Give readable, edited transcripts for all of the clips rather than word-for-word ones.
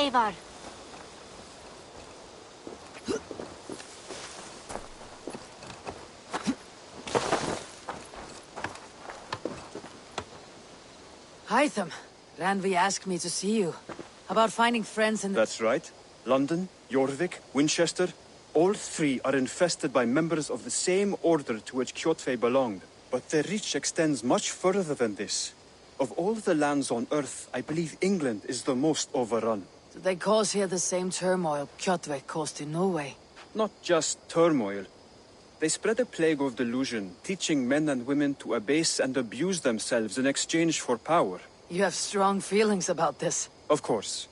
Eivor. Hytham, Randvi asked me to see you. About finding friends in the... That's right. London, Jorvik, Winchester, all three are infested by members of the same order to which Kjotve belonged. But their reach extends much further than this. Of all the lands on Earth, I believe England is the most overrun. Do they cause here the same turmoil Kjotve caused in Norway? Not just turmoil. They spread a plague of delusion, teaching men and women to abase and abuse themselves in exchange for power. You have strong feelings about this. Of course.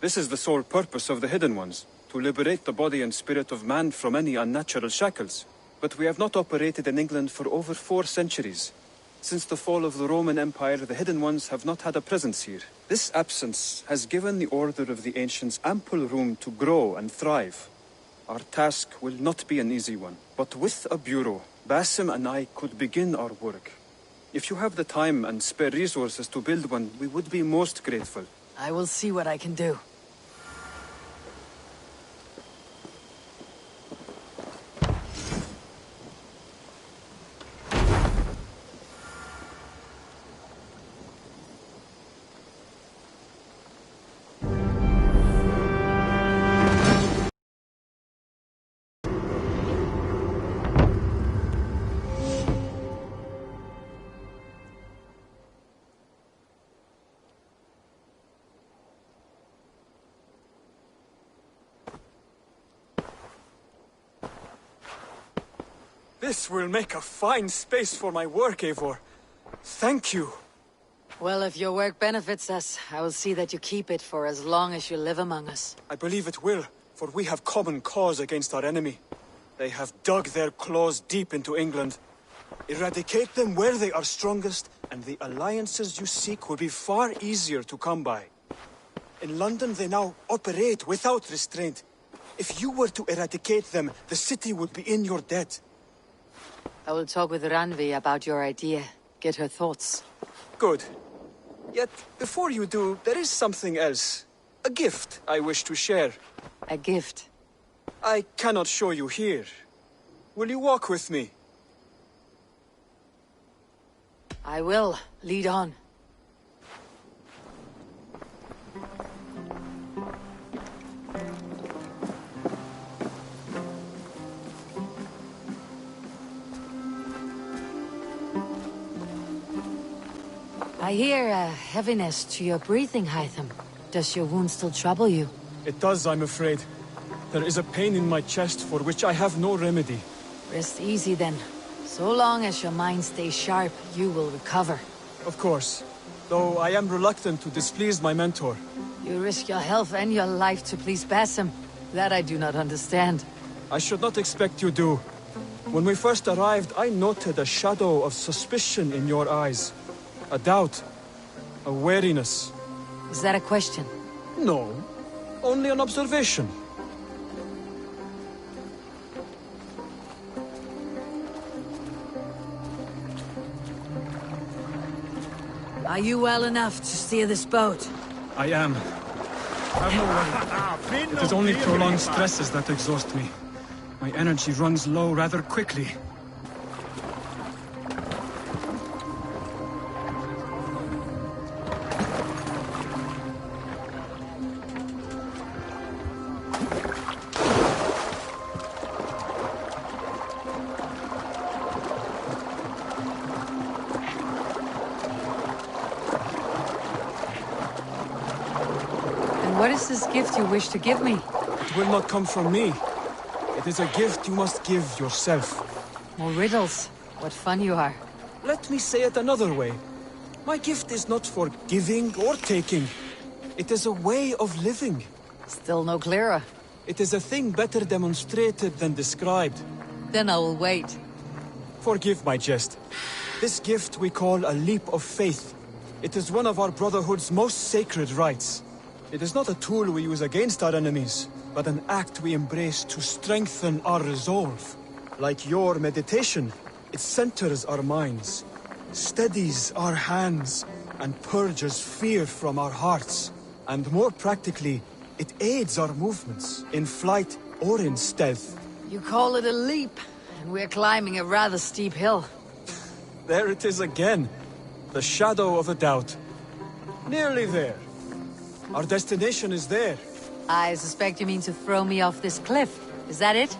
This is the sole purpose of the Hidden Ones, to liberate the body and spirit of man from any unnatural shackles. But we have not operated in England for over 4 centuries. Since the fall of the Roman Empire, the Hidden Ones have not had a presence here. This absence has given the Order of the Ancients ample room to grow and thrive. Our task will not be an easy one, but with a bureau, Basim and I could begin our work. If you have the time and spare resources to build one, we would be most grateful. I will see what I can do. This will make a fine space for my work, Eivor. Thank you. Well, if your work benefits us, I will see that you keep it for as long as you live among us. I believe it will, for we have common cause against our enemy. They have dug their claws deep into England. Eradicate them where they are strongest, and the alliances you seek will be far easier to come by. In London, they now operate without restraint. If you were to eradicate them, the city would be in your debt. I will talk with Randvi about your idea. Get her thoughts. Good. Yet, before you do, there is something else. A gift I wish to share. A gift? I cannot show you here. Will you walk with me? I will. Lead on. I hear a heaviness to your breathing, Hytham. Does your wound still trouble you? It does, I'm afraid. There is a pain in my chest for which I have no remedy. Rest easy then. So long as your mind stays sharp, you will recover. Of course. Though I am reluctant to displease my mentor. You risk your health and your life to please Basim. That I do not understand. I should not expect you do. When we first arrived, I noted a shadow of suspicion in your eyes. A doubt. A wariness. Is that a question? No. Only an observation. Are you well enough to steer this boat? I am. I have no worry. It is only prolonged stresses that exhaust me. My energy runs low rather quickly. What is this gift you wish to give me? It will not come from me. It is a gift you must give yourself. More riddles. What fun you are. Let me say it another way. My gift is not for giving or taking. It is a way of living. Still no clearer. It is a thing better demonstrated than described. Then I will wait. Forgive my jest. This gift we call a leap of faith. It is one of our Brotherhood's most sacred rites. It is not a tool we use against our enemies, but an act we embrace to strengthen our resolve. Like your meditation, it centers our minds, steadies our hands, and purges fear from our hearts. And more practically, It aids our movements, in flight or in stealth. You call it a leap, and we're climbing a rather steep hill. There it is again. The shadow of a doubt. Nearly there. Our destination is there. I suspect you mean to throw me off this cliff. Is that it?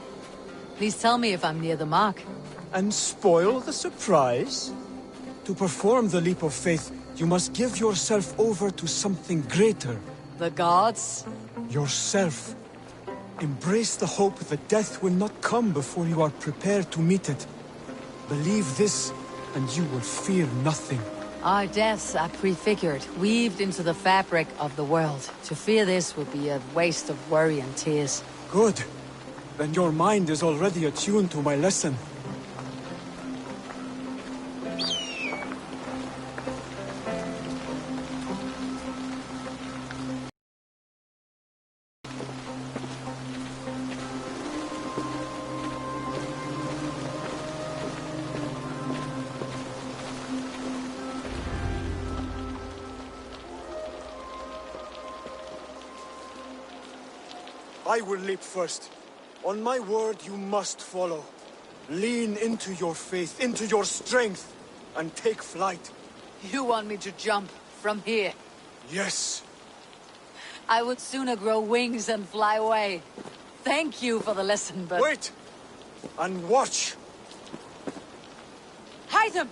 Please tell me if I'm near the mark. And spoil the surprise? To perform the leap of faith, you must give yourself over to something greater. The gods? Yourself. Embrace the hope that death will not come before you are prepared to meet it. Believe this, and you will fear nothing. Our deaths are prefigured, weaved into the fabric of the world. To fear this would be a waste of worry and tears. Good. Then your mind is already attuned to my lesson. I will leap first. On my word, you must follow. Lean into your faith, into your strength, and take flight. You want me to jump from here? Yes. I would sooner grow wings and fly away. Thank you for the lesson, but... Wait! And watch! Hytham!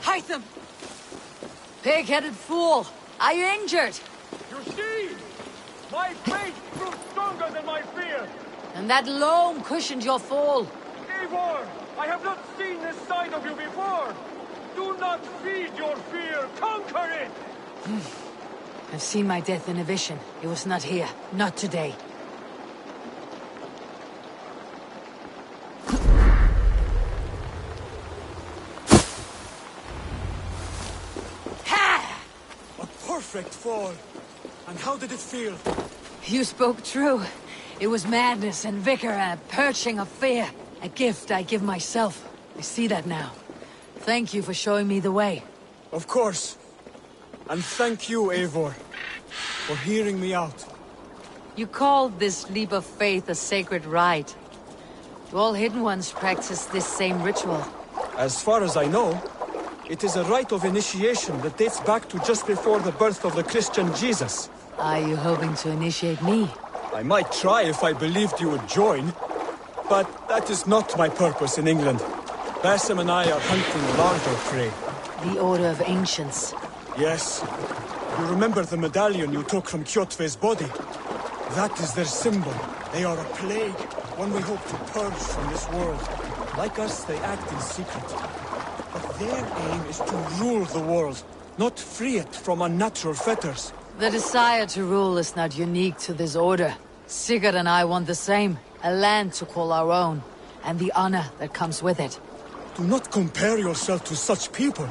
Hytham! Pig-headed fool! Are you injured? You see? My faith proved stronger than my fear! And that loam cushioned your fall. Eivor! I have not seen this side of you before! Do not feed your fear! Conquer it! I've seen my death in a vision. It was not here. Not today. Perfect fall. And how did it feel? You spoke true. It was madness and vigor, a perching of fear. A gift I give myself. I see that now. Thank you for showing me the way. Of course. And thank you, Eivor, for hearing me out. You called this leap of faith a sacred rite. Do all Hidden Ones practice this same ritual? As far as I know, it is a rite of initiation that dates back to just before the birth of the Christian Jesus. Are you hoping to initiate me? I might try if I believed you would join, but that is not my purpose in England. Basim and I are hunting larger prey. The Order of Ancients. Yes. You remember the medallion you took from Kjotve's body? That is their symbol. They are a plague, one we hope to purge from this world. Like us, they act in secret. But their aim is to rule the world, not free it from unnatural fetters. The desire to rule is not unique to this order. Sigurd and I want the same. A land to call our own, and the honor that comes with it. Do not compare yourself to such people.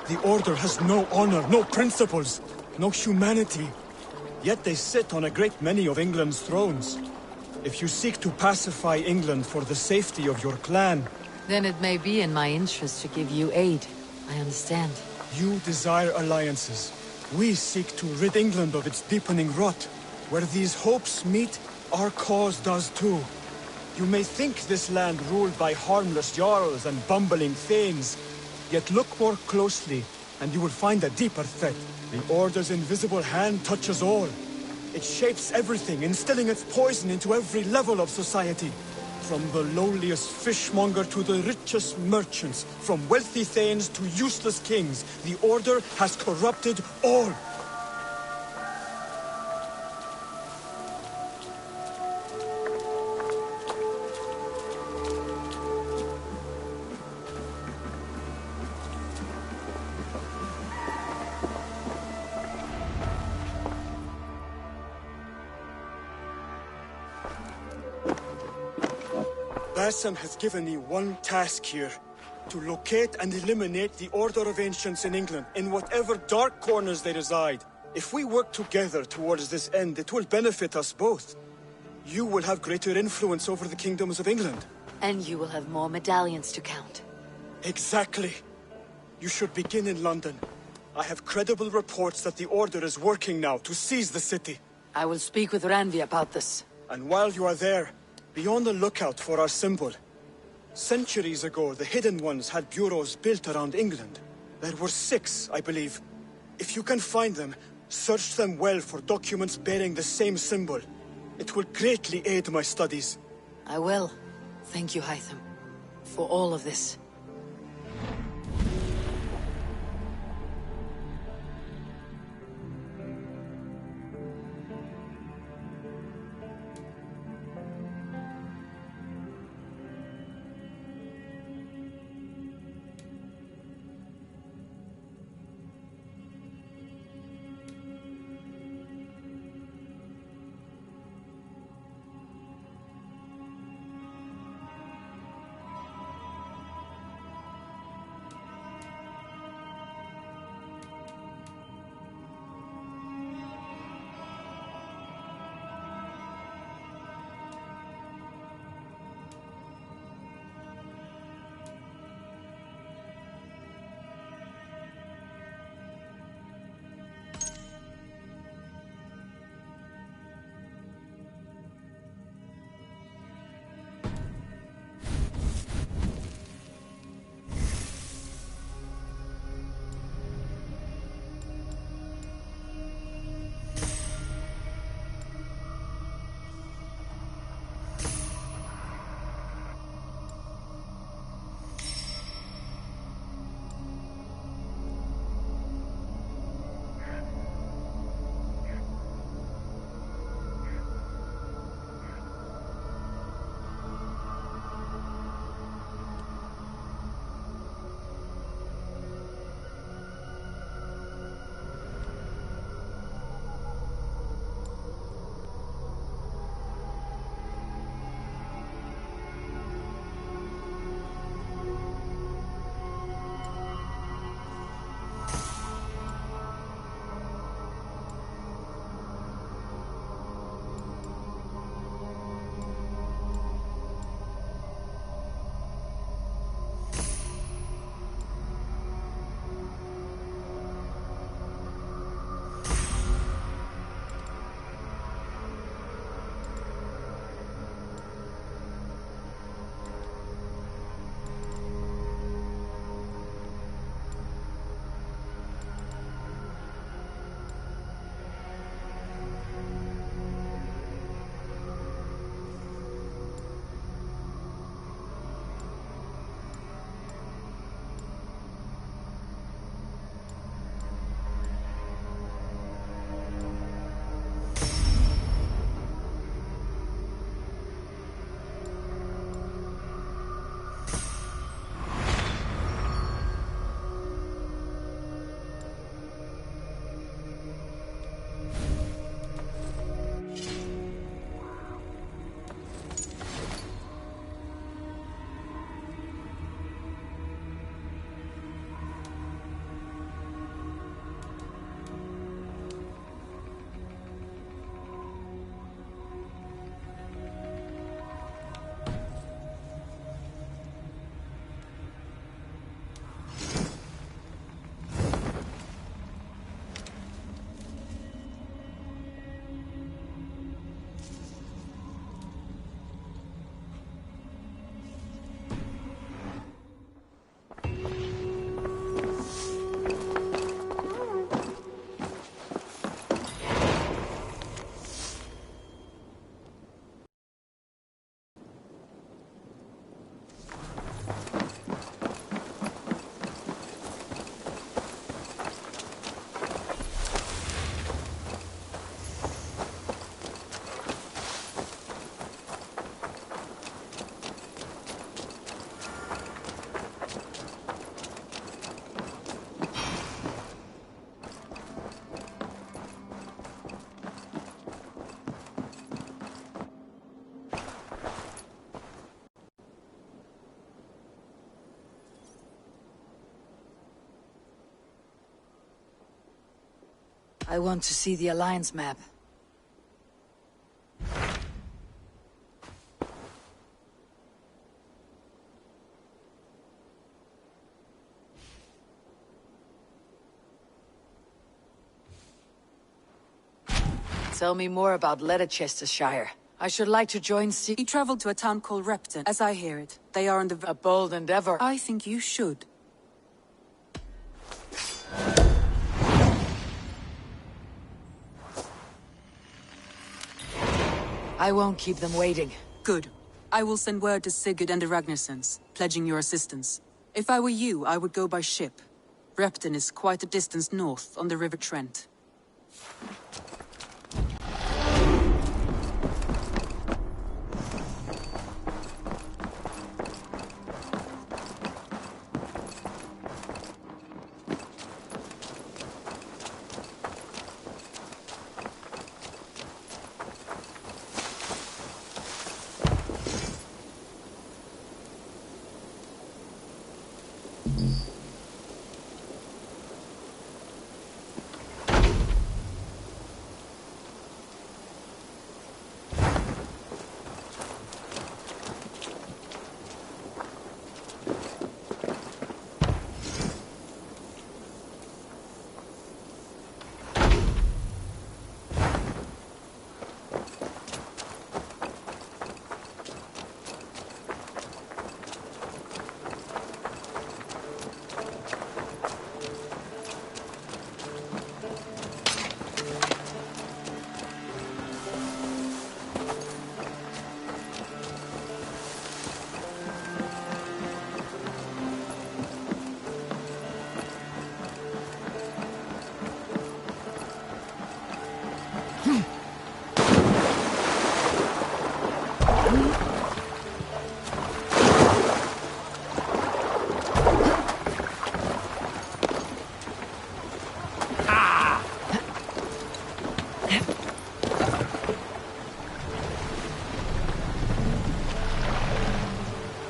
The Order has no honor, no principles, no humanity. Yet they sit on a great many of England's thrones. If you seek to pacify England for the safety of your clan... Then it may be in my interest to give you aid. I understand. You desire alliances. We seek to rid England of its deepening rot. Where these hopes meet, our cause does too. You may think this land ruled by harmless jarls and bumbling thanes. Yet look more closely, and you will find a deeper threat. The Order's invisible hand touches all. It shapes everything, instilling its poison into every level of society. From the lowliest fishmonger to the richest merchants, from wealthy thanes to useless kings, the Order has corrupted all. Basim has given me one task here. To locate and eliminate the Order of Ancients in England, in whatever dark corners they reside. If we work together towards this end, it will benefit us both. You will have greater influence over the kingdoms of England. And you will have more medallions to count. Exactly. You should begin in London. I have credible reports that the Order is working now to seize the city. I will speak with Randvi about this. And while you are there, be on the lookout for our symbol. Centuries ago, the Hidden Ones had bureaus built around England. There were 6, I believe. If you can find them, search them well for documents bearing the same symbol. It will greatly aid my studies. I will. Thank you, Hytham, for all of this. I want to see the Alliance map. Tell me more about Leicestershire. I should like to join He traveled to a town called Repton, as I hear it. They are on the... A bold endeavor. I think you should. I won't keep them waiting. Good. I will send word to Sigurd and the Ragnarsons, pledging your assistance. If I were you, I would go by ship. Repton is quite a distance north, on the River Trent.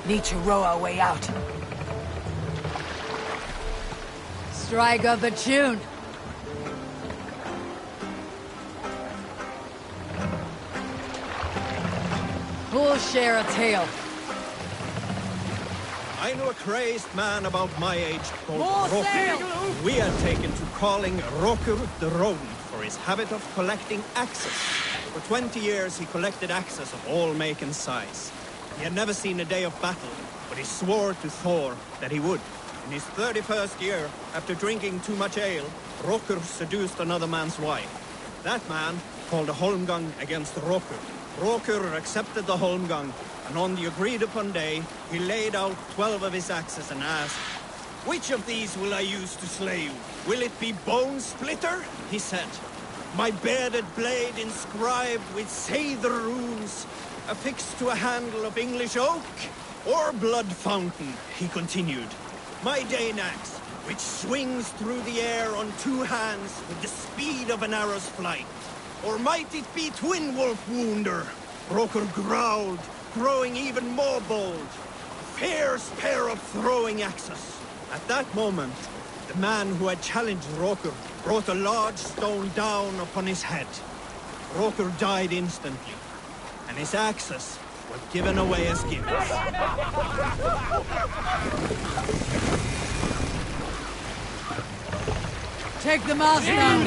Need to row our way out. Strike up a tune. Who'll share a tale? I knew a crazed man about my age called More Rokur. sail! We had taken to calling Rokur the Road for his habit of collecting axes. For 20 years he collected axes of all make and size. He had never seen a day of battle, but he swore to Thor that he would. In his 31st year, after drinking too much ale, Rokur seduced another man's wife. That man called a holmgang against Rokur. Rokur accepted the holmgang, and on the agreed-upon day, he laid out 12 of his axes and asked, "Which of these will I use to slay you? Will it be Bone Splitter?" he said. "My bearded blade inscribed with Seidr runes, affixed to a handle of English oak, or Blood Fountain," he continued. "My Dane axe, which swings through the air on two hands with the speed of an arrow's flight. Or might it be Twin Wolf Wounder?" Rokur growled, growing even more bold. A fierce pair of throwing axes. At that moment, the man who had challenged Rokur brought a large stone down upon his head. Rokur died instantly, and his axes were given away as gifts. Take the mouse down.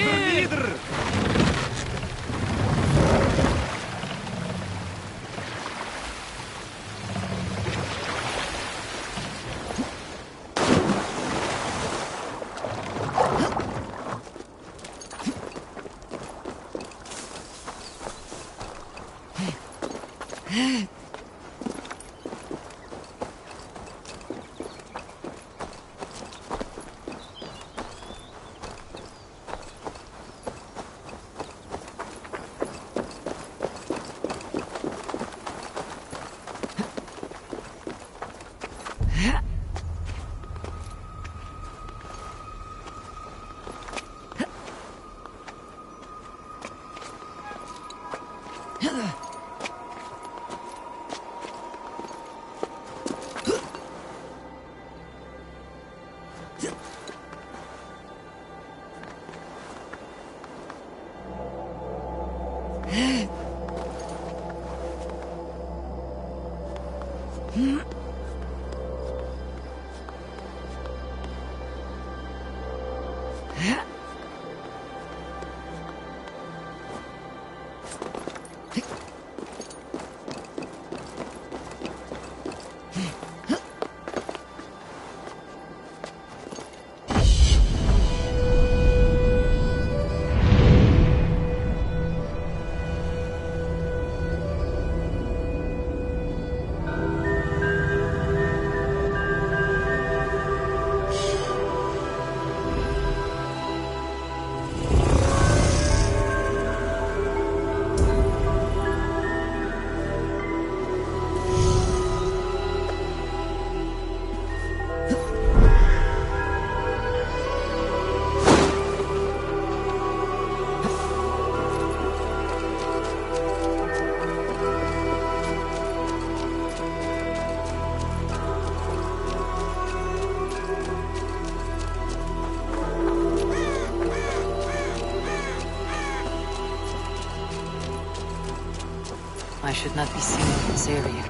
should not be seen in this area.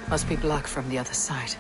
Must be blocked from the other side.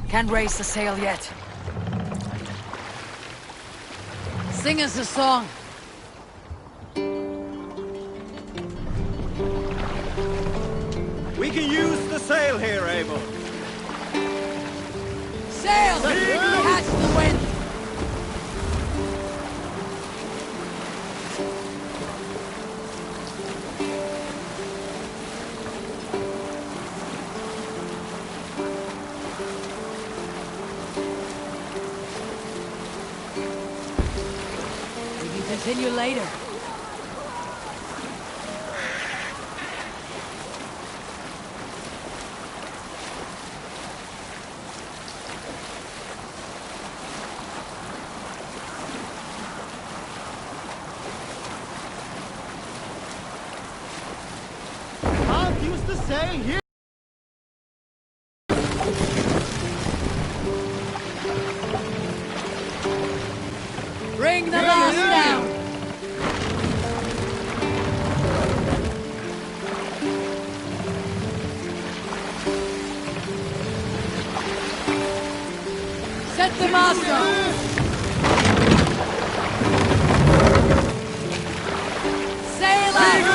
Can't raise the sail yet. Sing us a song. We can use the sail here, Abel. Sail! Catch the wind! We can continue later. Can't use the sail here. Bring the mast down! Set the mast down! Sail out!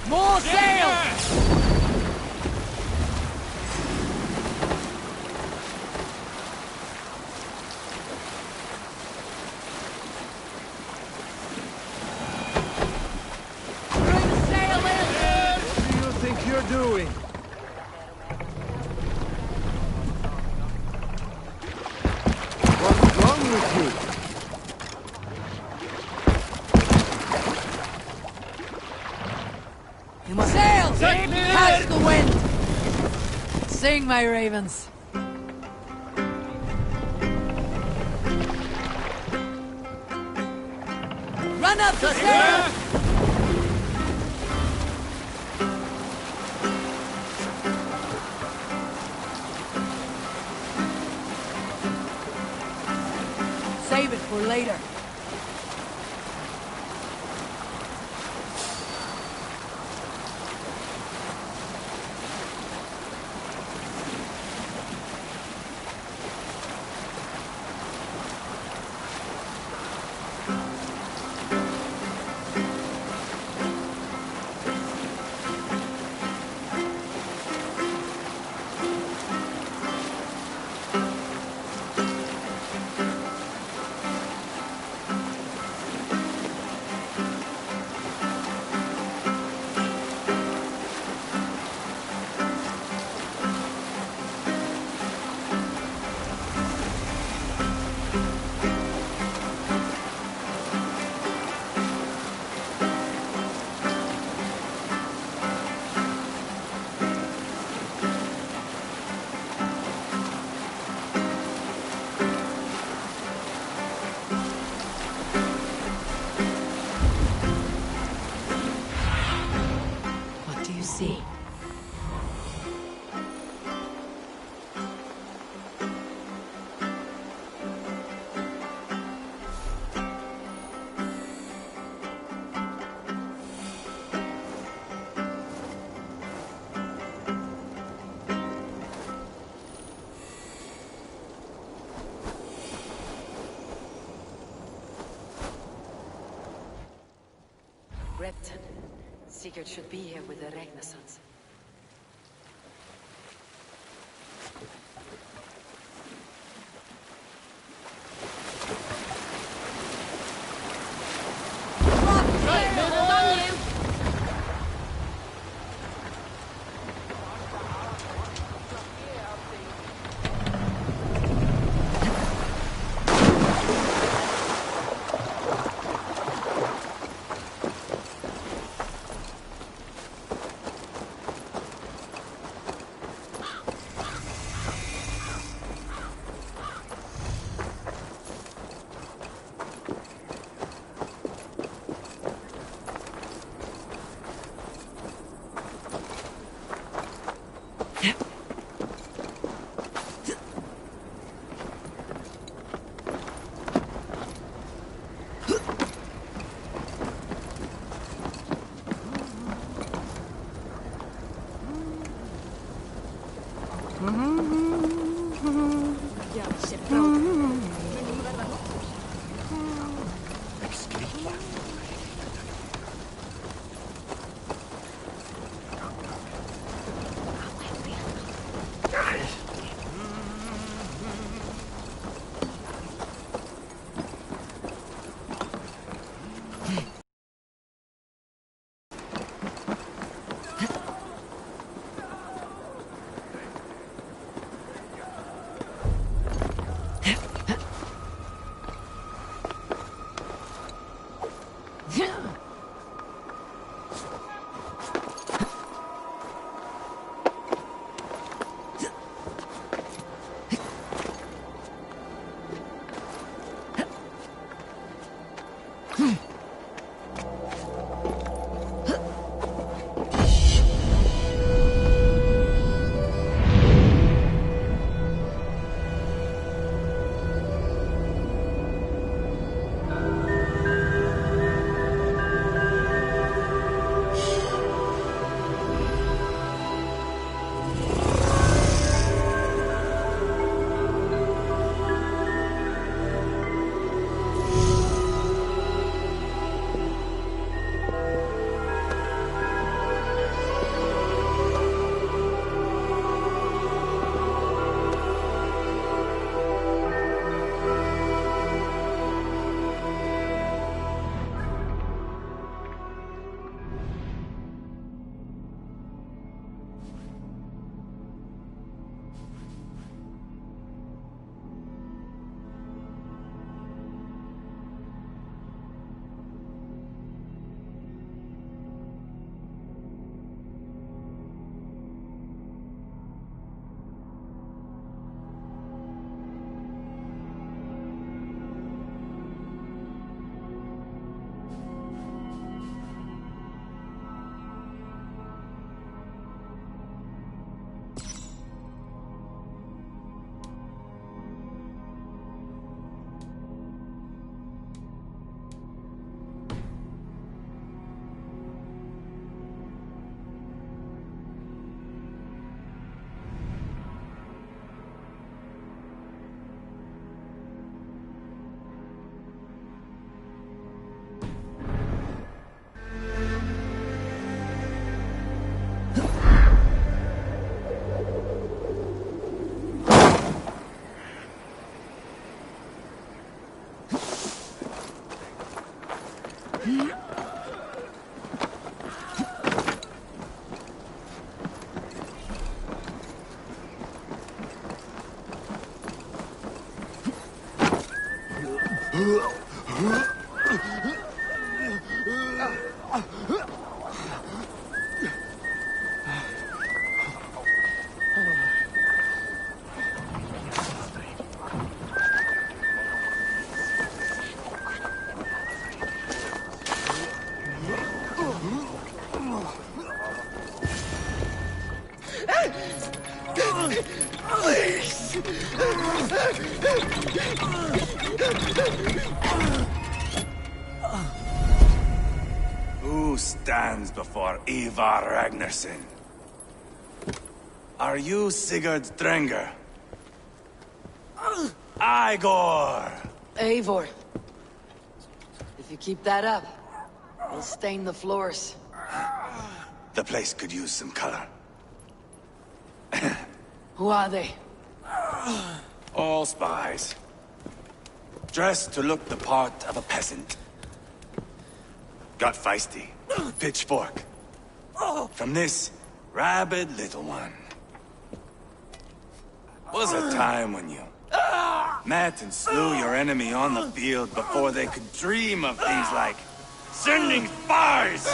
More sail! You're doing. What's wrong with you? You must sail! Catch the wind! Sing, my ravens. Run up the sail! Save it for later. See. Repton. Sigurd should be here with the Ragnarsons. Who stands before Ivar Ragnarsson? Are you Sigurd Drenger? Igor! Eivor. If you keep that up, you'll stain the floors. The place could use some color. Who are they? All spies. Dressed to look the part of a peasant. Got feisty. Pitchfork. From this rabid little one. Was a time when you met and slew your enemy on the field before they could dream of things like sending spies!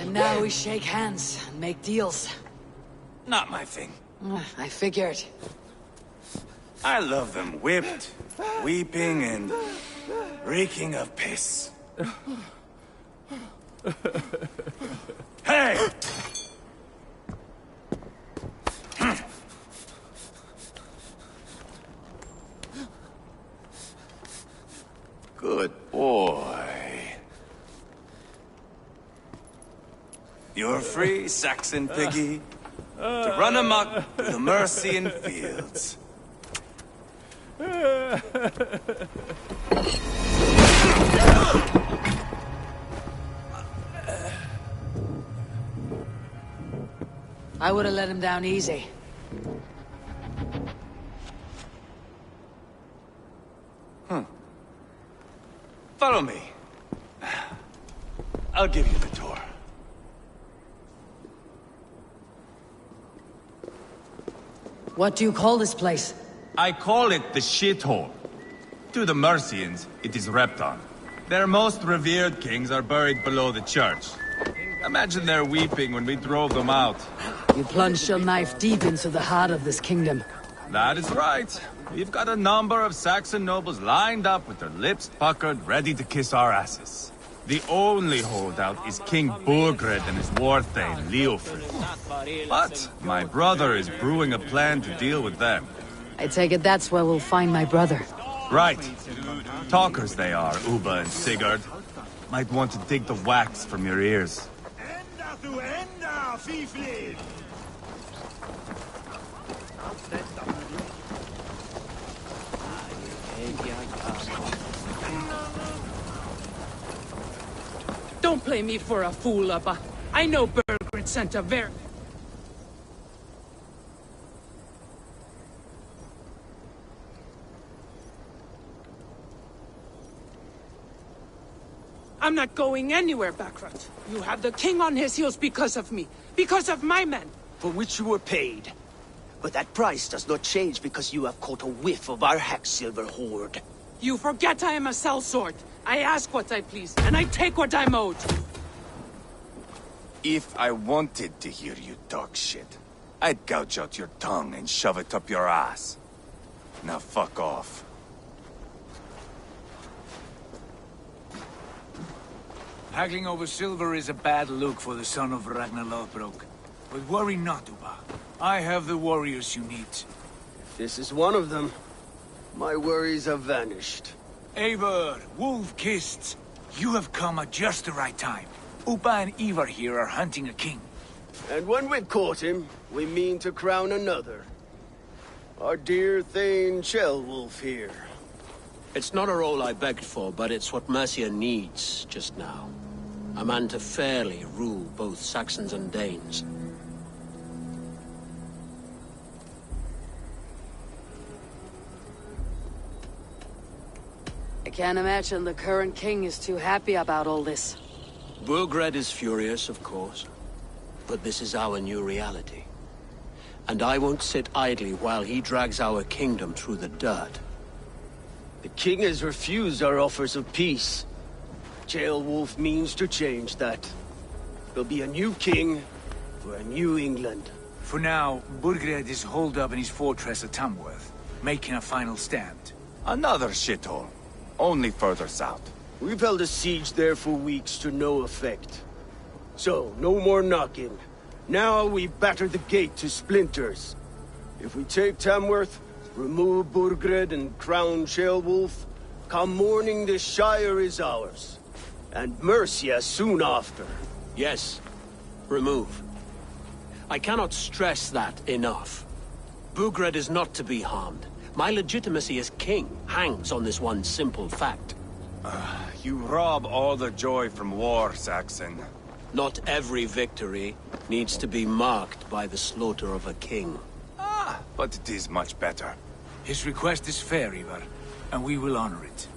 And now we shake hands and make deals. Not my thing. I figured. I love them whipped, weeping, and reeking of piss. Hey! Good boy. You're free, Saxon piggy, to run amok through the Mercian fields. I would have let him down easy. Follow me. I'll give you the tour. What do you call this place? I call it the shithole. To the Mercians, it is Repton. Their most revered kings are buried below the church. Imagine their weeping when we drove them out. You plunged your knife deep into the heart of this kingdom. That is right. We've got a number of Saxon nobles lined up with their lips puckered, ready to kiss our asses. The only holdout is King Burgred and his war thane, Leofric. But my brother is brewing a plan to deal with them. I take it that's where we'll find my brother. Right. Talkers they are, Uba and Sigurd. Might want to dig the wax from your ears. Don't play me for a fool, Uppa. I know Burgred sent a very... I'm not going anywhere, Backrut. You have the king on his heels because of me. Because of my men. For which you were paid. But that price does not change because you have caught a whiff of our Hacksilver hoard. You forget I am a sellsword. I ask what I please, and I take what I'm owed. If I wanted to hear you talk shit, I'd gouge out your tongue and shove it up your ass. Now fuck off. Haggling over silver is a bad look for the son of Ragnar Lothbrok. But worry not, Uba. I have the warriors you need. This is one of them. My worries have vanished. Eivor, Wolf-Kissed, you have come at just the right time. Uba and Ivar here are hunting a king. And when we've caught him, we mean to crown another. Our dear Thane Ceolwulf here. It's not a role I begged for, but it's what Mercia needs just now. A man to fairly rule both Saxons and Danes. I can't imagine the current king is too happy about all this. Burgred is furious, of course. But this is our new reality. And I won't sit idly while he drags our kingdom through the dirt. The king has refused our offers of peace. Ceolwulf means to change that. There'll be a new king for a new England. For now, Burgred is holed up in his fortress at Tamworth, making a final stand. Another shithole. Only further south. We've held a siege there for weeks to no effect. So, no more knocking. Now we've battered the gate to splinters. If we take Tamworth, remove Burgred and crown Ceolwulf, come morning the Shire is ours. And Mercia soon after. Yes, remove. I cannot stress that enough. Burgred is not to be harmed. My legitimacy as king hangs on this one simple fact. You rob all the joy from war, Saxon. Not every victory needs to be marked by the slaughter of a king. But it is much better. His request is fair, Ivar, and we will honor it.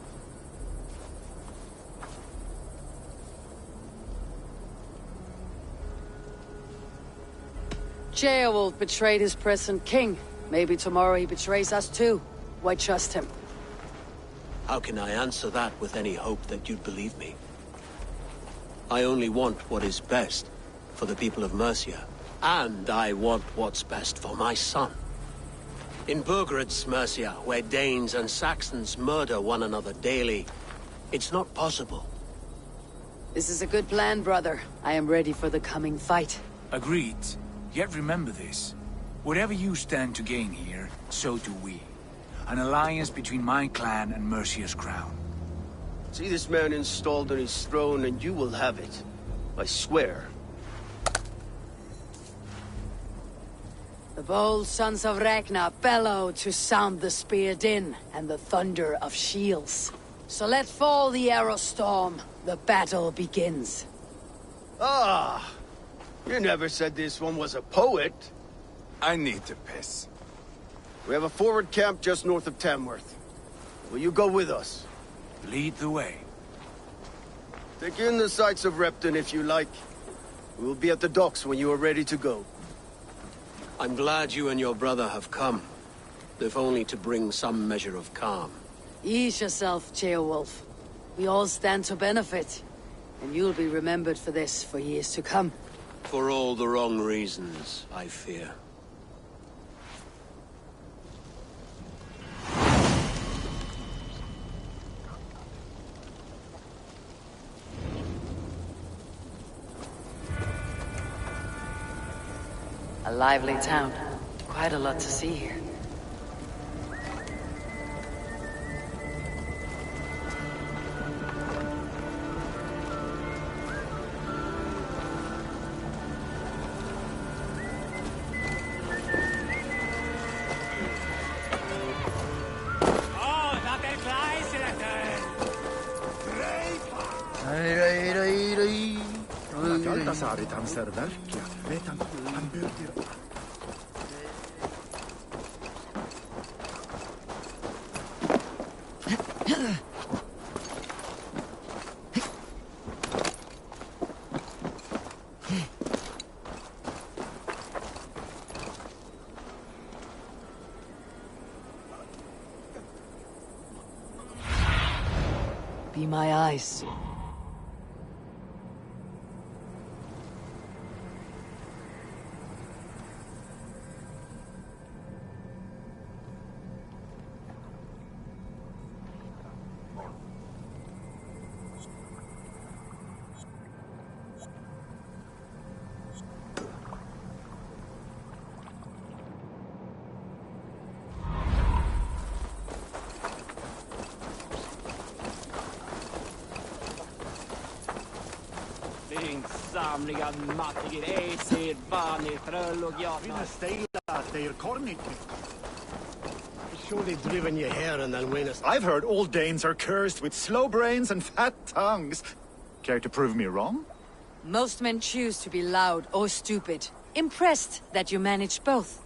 Ceolwulf betrayed his present king. Maybe tomorrow he betrays us too. Why trust him? How can I answer that with any hope that you'd believe me? I only want what is best for the people of Mercia. And I want what's best for my son. In Burgred's Mercia, where Danes and Saxons murder one another daily, it's not possible. This is a good plan, brother. I am ready for the coming fight. Agreed. Yet remember this. Whatever you stand to gain here, so do we. An alliance between my clan and Mercia's crown. See this man installed on his throne and you will have it. I swear. The bold sons of Ragnar bellow to sound the spear din and the thunder of shields. So let fall the arrow storm. The battle begins. Ah! You never said this one was a poet. I need to piss. We have a forward camp just north of Tamworth. Will you go with us? Lead the way. Take in the sights of Repton if you like. We will be at the docks when you are ready to go. I'm glad you and your brother have come, if only to bring some measure of calm. Ease yourself, Ceolwulf. We all stand to benefit, and you'll be remembered for this for years to come. For all the wrong reasons, I fear. A lively town. Quite a lot to see here. Be my eyes. Samlingar mattiger ejser, vanir, tröll och jatnar. Surely driven you here and then win us. I've heard all Danes are cursed with slow brains and fat tongues. Care to prove me wrong? Most men choose to be loud or stupid. Impressed that you manage both.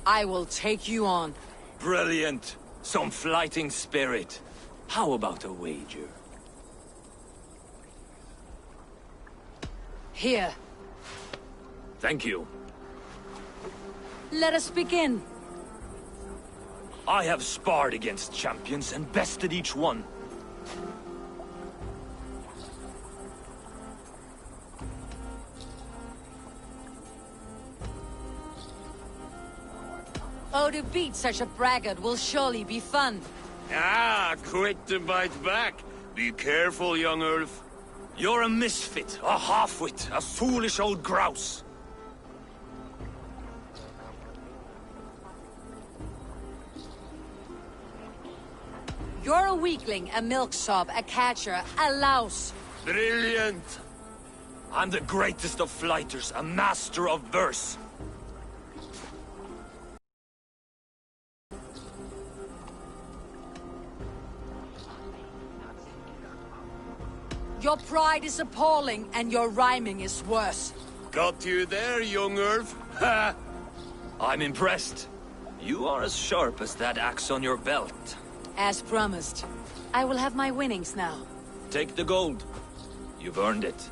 I will take you on. Brilliant. Some fighting spirit. How about a wager? Here. Thank you. Let us begin. I have sparred against champions and bested each one. Oh, to beat such a braggart will surely be fun. Ah, quick to bite back. Be careful, young Earth. You're a misfit, a half-wit, a foolish old grouse. You're a weakling, a milksop, a catcher, a louse. Brilliant! I'm the greatest of flighters, a master of verse. Your pride is appalling, and your rhyming is worse. Got you there, young Irv. Ha! I'm impressed. You are as sharp as that axe on your belt. As promised. I will have my winnings now. Take the gold. You've earned it.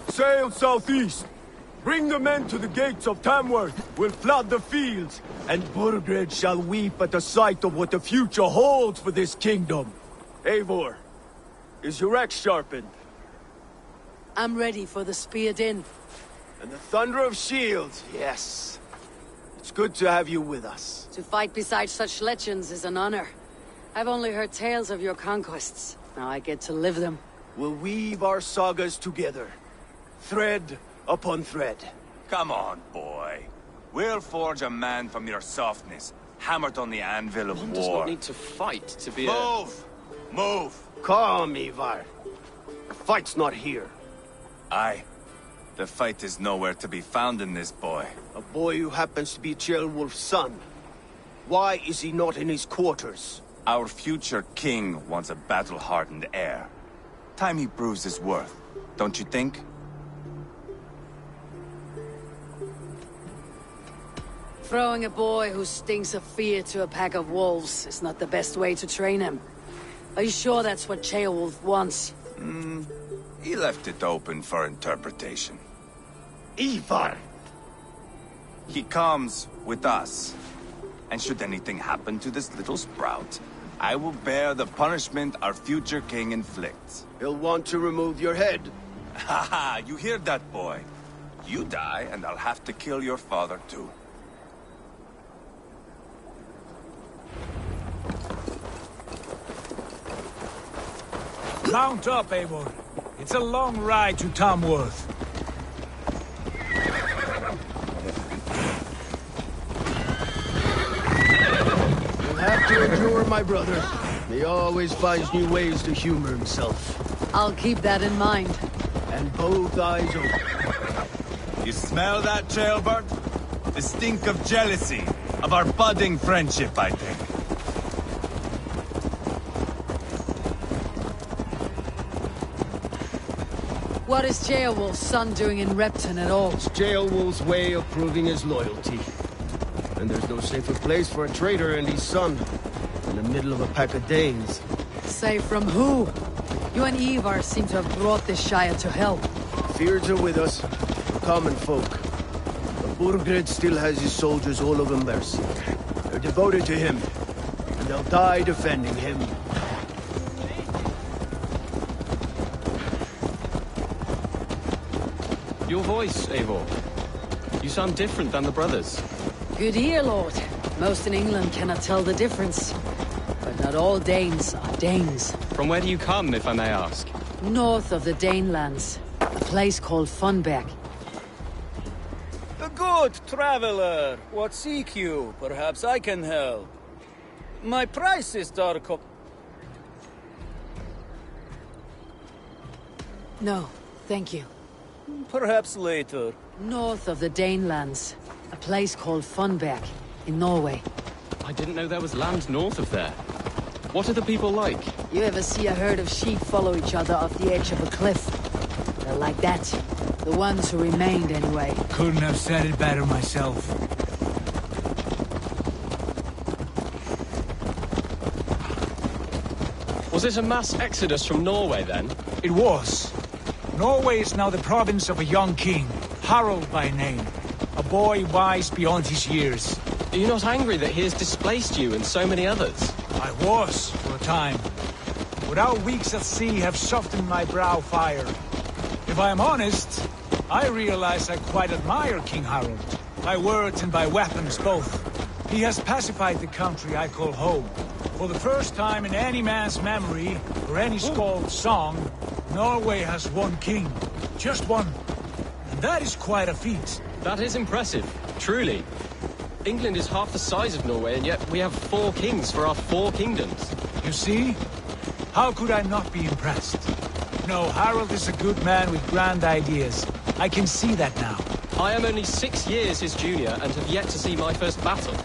Sail southeast. Bring the men to the gates of Tamworth. We'll flood the fields, and Burgred shall weep at the sight of what the future holds for this kingdom. Eivor, is your axe sharpened? I'm ready for the spear din. And the thunder of shields, yes. It's good to have you with us. To fight beside such legends is an honor. I've only heard tales of your conquests. Now I get to live them. We'll weave our sagas together. Thread upon thread. Come on, boy. We'll forge a man from your softness, hammered on the anvil of One war. does not need to fight to be Move! Move! Calm, Ivar. The fight's not here. Aye. The fight is nowhere to be found in this boy. A boy who happens to be Ceolwulf's son. Why is he not in his quarters? Our future king wants a battle-hardened heir. Time he proves his worth, don't you think? Throwing a boy who stinks of fear to a pack of wolves is not the best way to train him. Are you sure that's what Ceolwulf wants? He left it open for interpretation. Ivar! He comes with us. And should anything happen to this little sprout, I will bear the punishment our future king inflicts. He'll want to remove your head. Haha, you hear that, boy? You die, and I'll have to kill your father, too. Mount up, Eivor. It's a long ride to Tamworth. You'll have to endure, my brother. He always finds new ways to humor himself. I'll keep that in mind. And both eyes open. You smell that, Jailbird? The stink of jealousy, of our budding friendship, I think. What is Ceolwulf's son doing in Repton at all? It's Ceolwulf's way of proving his loyalty. And there's no safer place for a traitor and his son in the middle of a pack of Danes. Safe from who? You and Ivar seem to have brought this Shire to hell. Fears are with us, common folk. But Burgred still has his soldiers all over Mercia. They're devoted to him, and they'll die defending him. Your voice, Eivor. You sound different than the brothers. Good ear, Lord. Most in England cannot tell the difference. But not all Danes are Danes. From where do you come, if I may ask? North of the Danelands. A place called Funbeck. A good traveler. What seek you? Perhaps I can help. My prices are No, thank you. Perhaps later. North of the Danelands. A place called Funbeck, in Norway. I didn't know there was land north of there. What are the people like? You ever see a herd of sheep follow each other off the edge of a cliff? They're like that. The ones who remained, anyway. Couldn't have said it better myself. Was it a mass exodus from Norway, then? It was. Norway is now the province of a young king, Harald by name. A boy wise beyond his years. Are you not angry that he has displaced you and so many others? I was, for a time. But our weeks at sea have softened my brow fire. If I am honest, I realize I quite admire King Harald. By words and by weapons, both. He has pacified the country I call home. For the first time in any man's memory, or any skald's song, Norway has one king. Just one. And that is quite a feat. That is impressive, truly. England is half the size of Norway, and yet we have 4 kings for our 4 kingdoms. You see? How could I not be impressed? No, Harald is a good man with grand ideas. I can see that now. I am only 6 years his junior and have yet to see my first battle.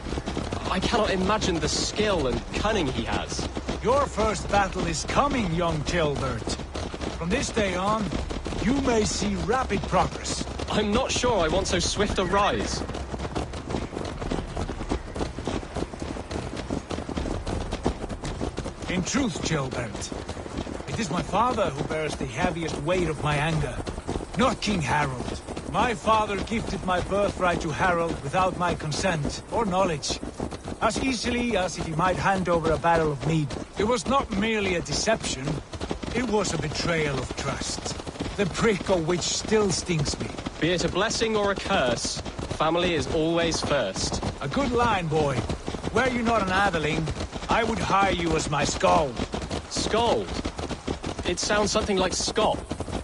I cannot imagine the skill and cunning he has. Your first battle is coming, young Tilbert. From this day on, you may see rapid progress. I'm not sure I want so swift a rise. In truth, Tilbert, it is my father who bears the heaviest weight of my anger, not King Harald. My father gifted my birthright to Harald without my consent or knowledge, as easily as if he might hand over a barrel of mead. It was not merely a deception, it was a betrayal of trust, the prick of which still stings me. Be it a blessing or a curse, family is always first. A good line, boy. Were you not an atheling, I would hire you as my skald. Skald? It sounds something like Scott,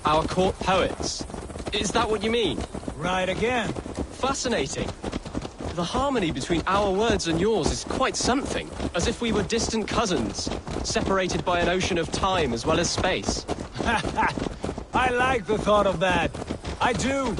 our court poets. Is that what you mean? Right again. Fascinating. The harmony between our words and yours is quite something. As if we were distant cousins, separated by an ocean of time as well as space. I like the thought of that. I do.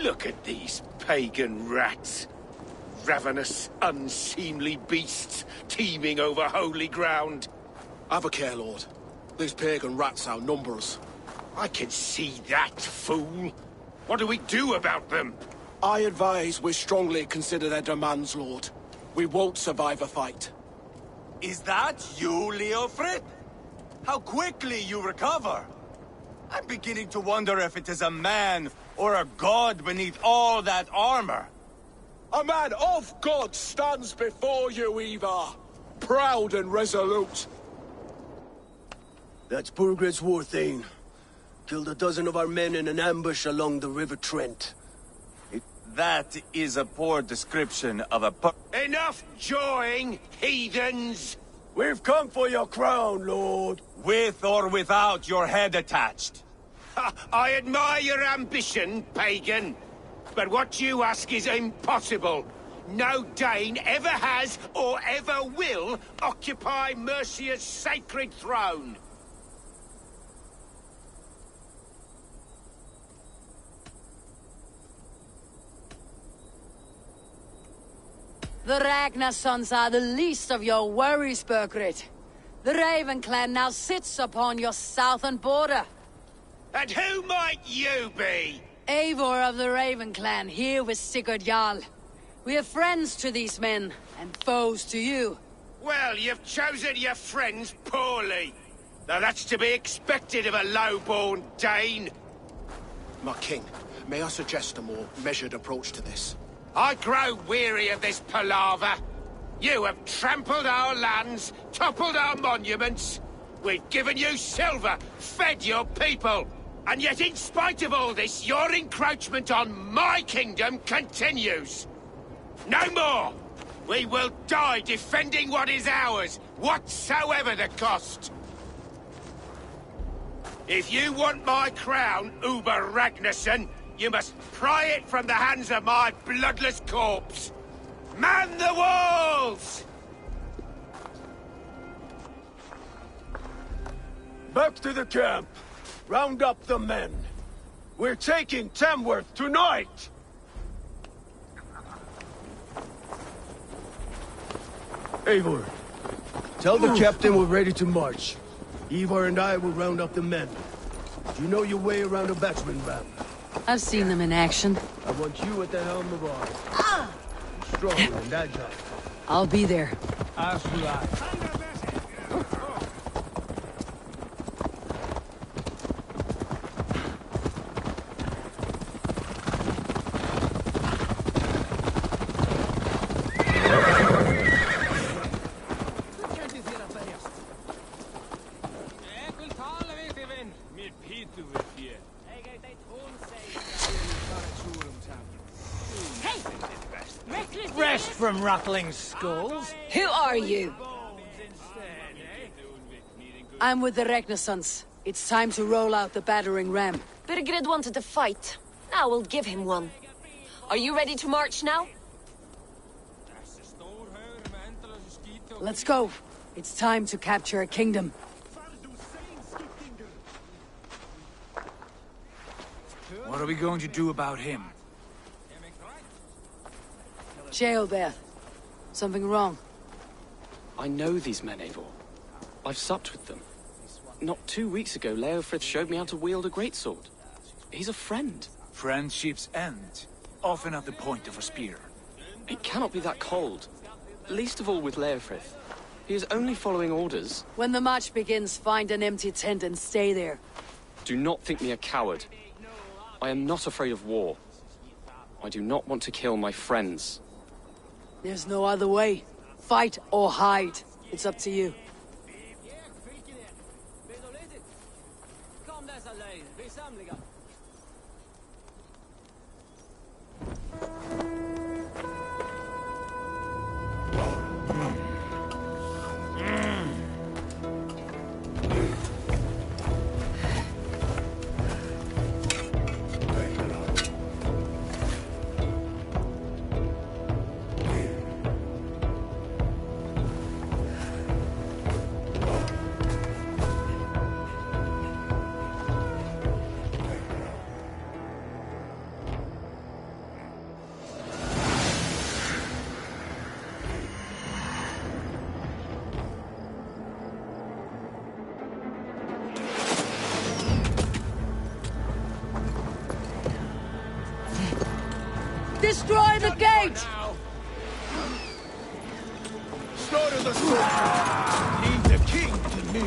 Look at these pagan rats. Ravenous, unseemly beasts teeming over holy ground. Have a care, Lord. These pagan rats outnumber us. I can see that, fool. What do we do about them? I advise we strongly consider their demands, Lord. We won't survive a fight. Is that you, Leofrid? How quickly you recover! I'm beginning to wonder if it is a man or a god beneath all that armor. A man of God stands before you, Eva. Proud and resolute. That's Burgred's war thane. Killed a dozen of our men in an ambush along the River Trent. That is a poor description of a Enough jawing, heathens! We've come for your crown, Lord. With or without your head attached. I admire your ambition, pagan. But what you ask is impossible. No Dane ever has or ever will occupy Mercia's sacred throne. The Ragnar sons are the least of your worries, Burgred. The Raven clan now sits upon your southern border. And who might you be? Eivor of the Raven clan, here with Sigurd Jarl. We are friends to these men, and foes to you. Well, you've chosen your friends poorly. Now that's to be expected of a low-born Dane. My king, may I suggest a more measured approach to this? I grow weary of this palaver. You have trampled our lands, toppled our monuments. We've given you silver, fed your people. And yet in spite of all this, your encroachment on my kingdom continues. No more! We will die defending what is ours, whatsoever the cost. If you want my crown, Uber Ragnarsson, you must pry it from the hands of my bloodless corpse. Man the walls! Back to the camp. Round up the men. We're taking Tamworth tonight! Eivor, tell the captain we're ready to march. Ivar and I will round up the men. Do you know your way around a batsman ram? I've seen them in action. I want you at the helm of ours. Strong and agile. I'll be there. As will I. Rest from rattling skulls. Who are you? I'm with the Ragnarsons. It's time to roll out the battering ram. Burgred wanted to fight. Now we'll give him one. Are you ready to march now? Let's go. It's time to capture a kingdom. What are we going to do about him? Jailbeth. Something wrong? I know these men, Eivor. I've supped with them. Not 2 weeks ago, Leofrith showed me how to wield a greatsword. He's a friend. Friendships end, often at the point of a spear. It cannot be that cold. Least of all with Leofrith. He is only following orders. When the march begins, find an empty tent and stay there. Do not think me a coward. I am not afraid of war. I do not want to kill my friends. There's no other way. Fight or hide. It's up to you. Destroy the gate! Slaughter the soldiers! Leave the king to me!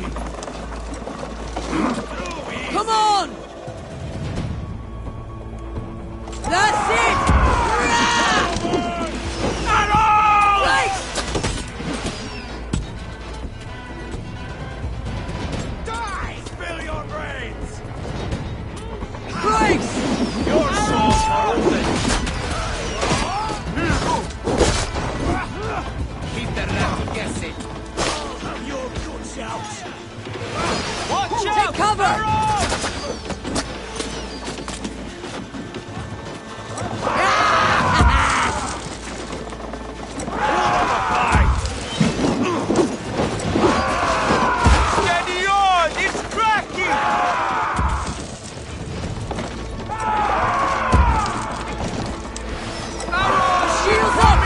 Come on! That's it! Die! Spill your brains! Grace! Your souls are open! Keep the left guessing. Your guts out! Watch out! Take cover! Steady on! It's cracking! Shields up!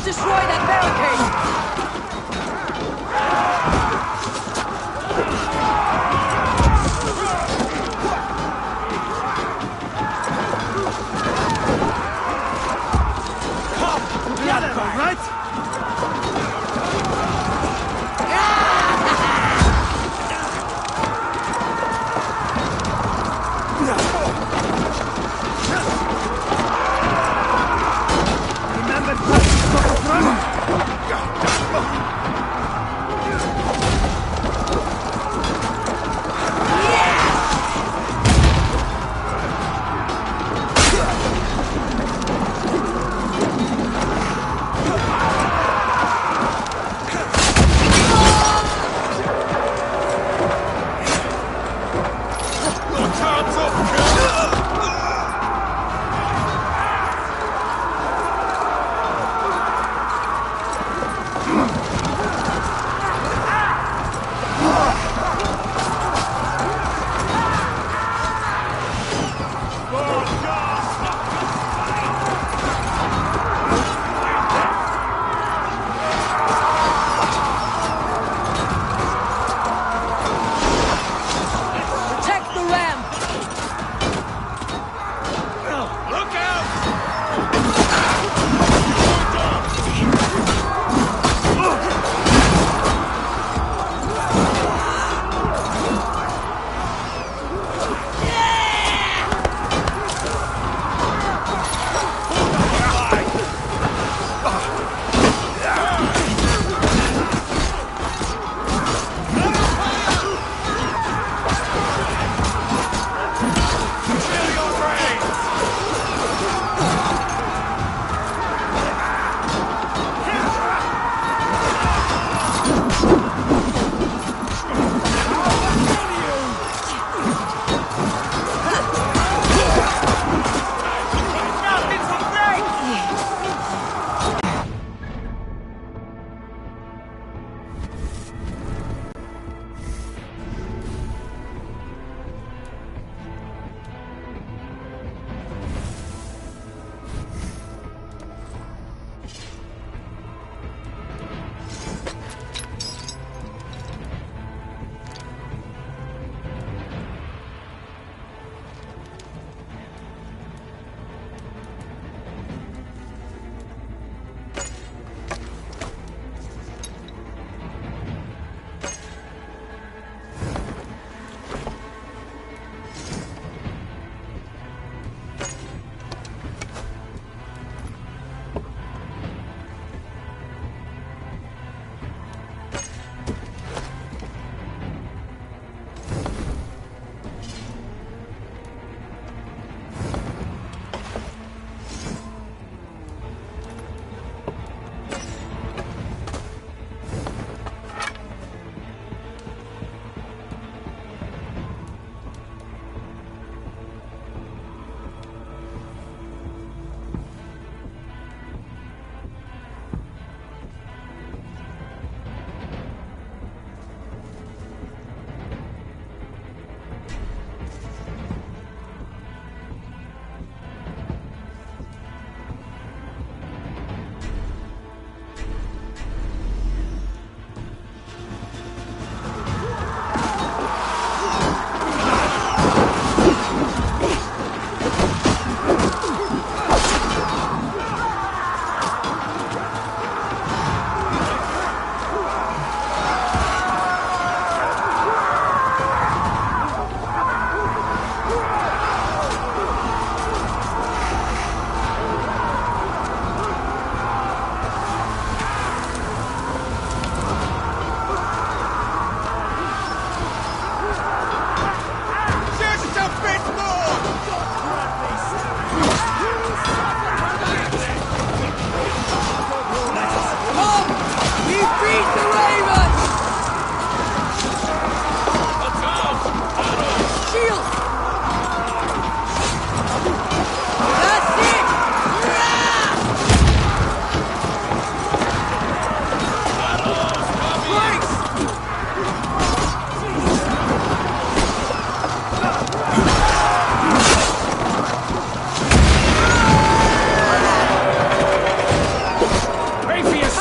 destroy that barricade!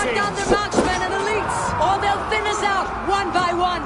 Cut down their marksmen and elites, or they'll thin us out one by one.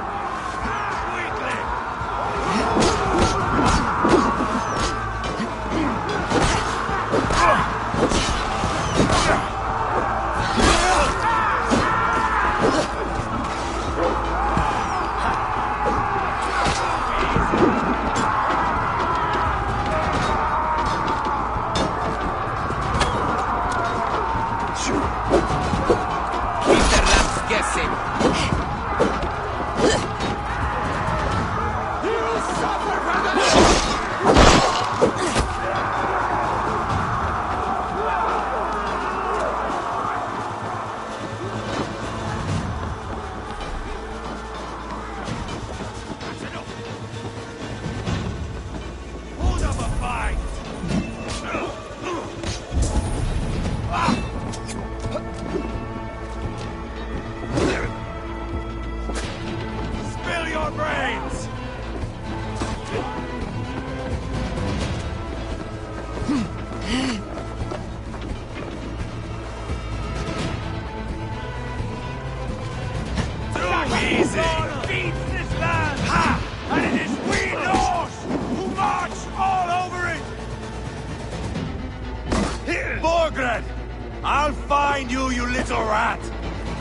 I'll find you, you little rat!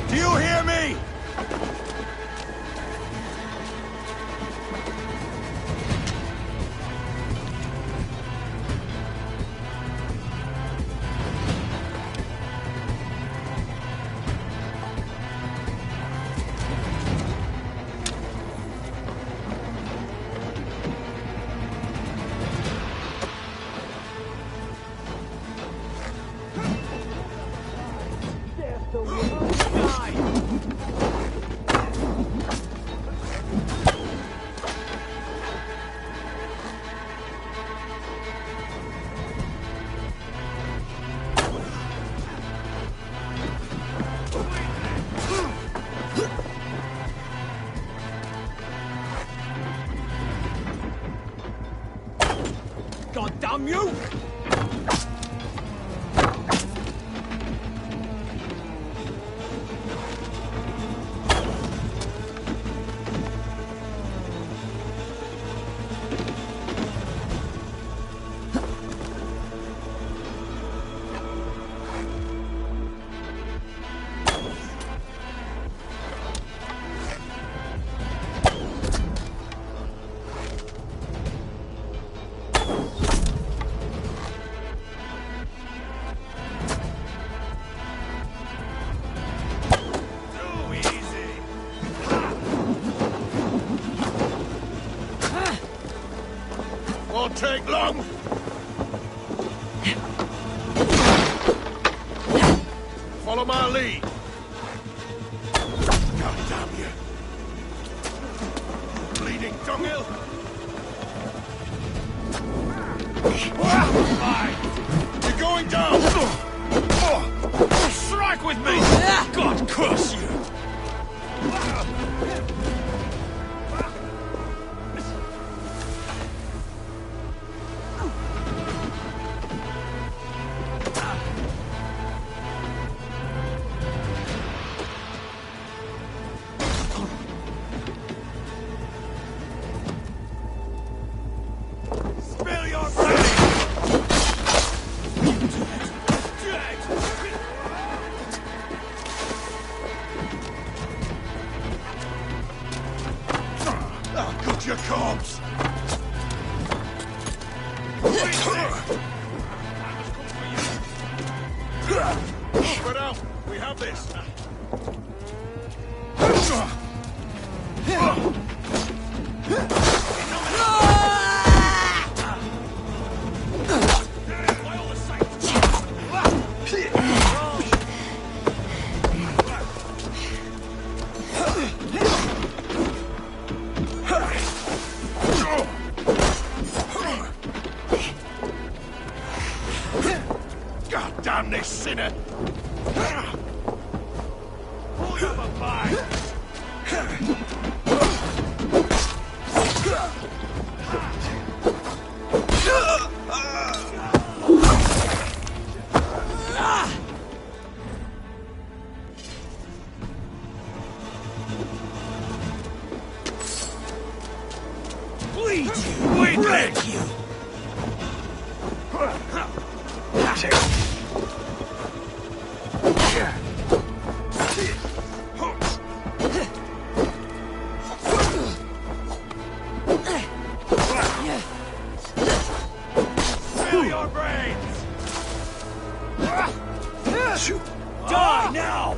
Do you hear me? God damn you! Won't take long. Follow my lead. God damn you. Bleeding dunghill. You're going down. Strike with me. God curse you. Your corpse! Spread out! We have this! God damn this sinner! Hold up a fight! eat you! Break you! Fill your brains! Die now!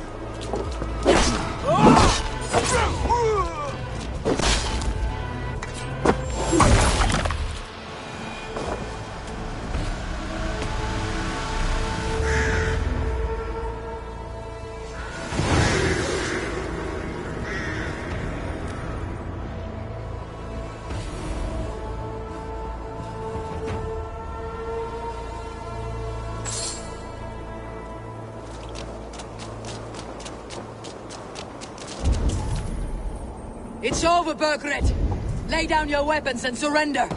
It's over, Burgred! Lay down your weapons and surrender!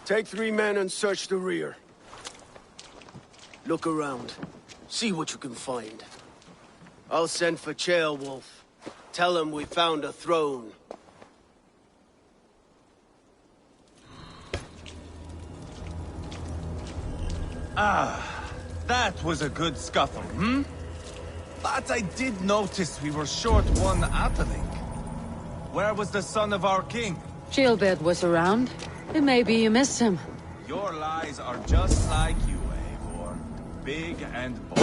Take 3 men and search the rear. Look around. See what you can find. I'll send for Ceolwulf. Tell him we found a throne. Ah, that was a good scuffle, hmm? But I did notice we were short one atheling. Where was the son of our king? Gilbert was around. It may be you missed him. Your lies are just like you, Eivor. Big and bold.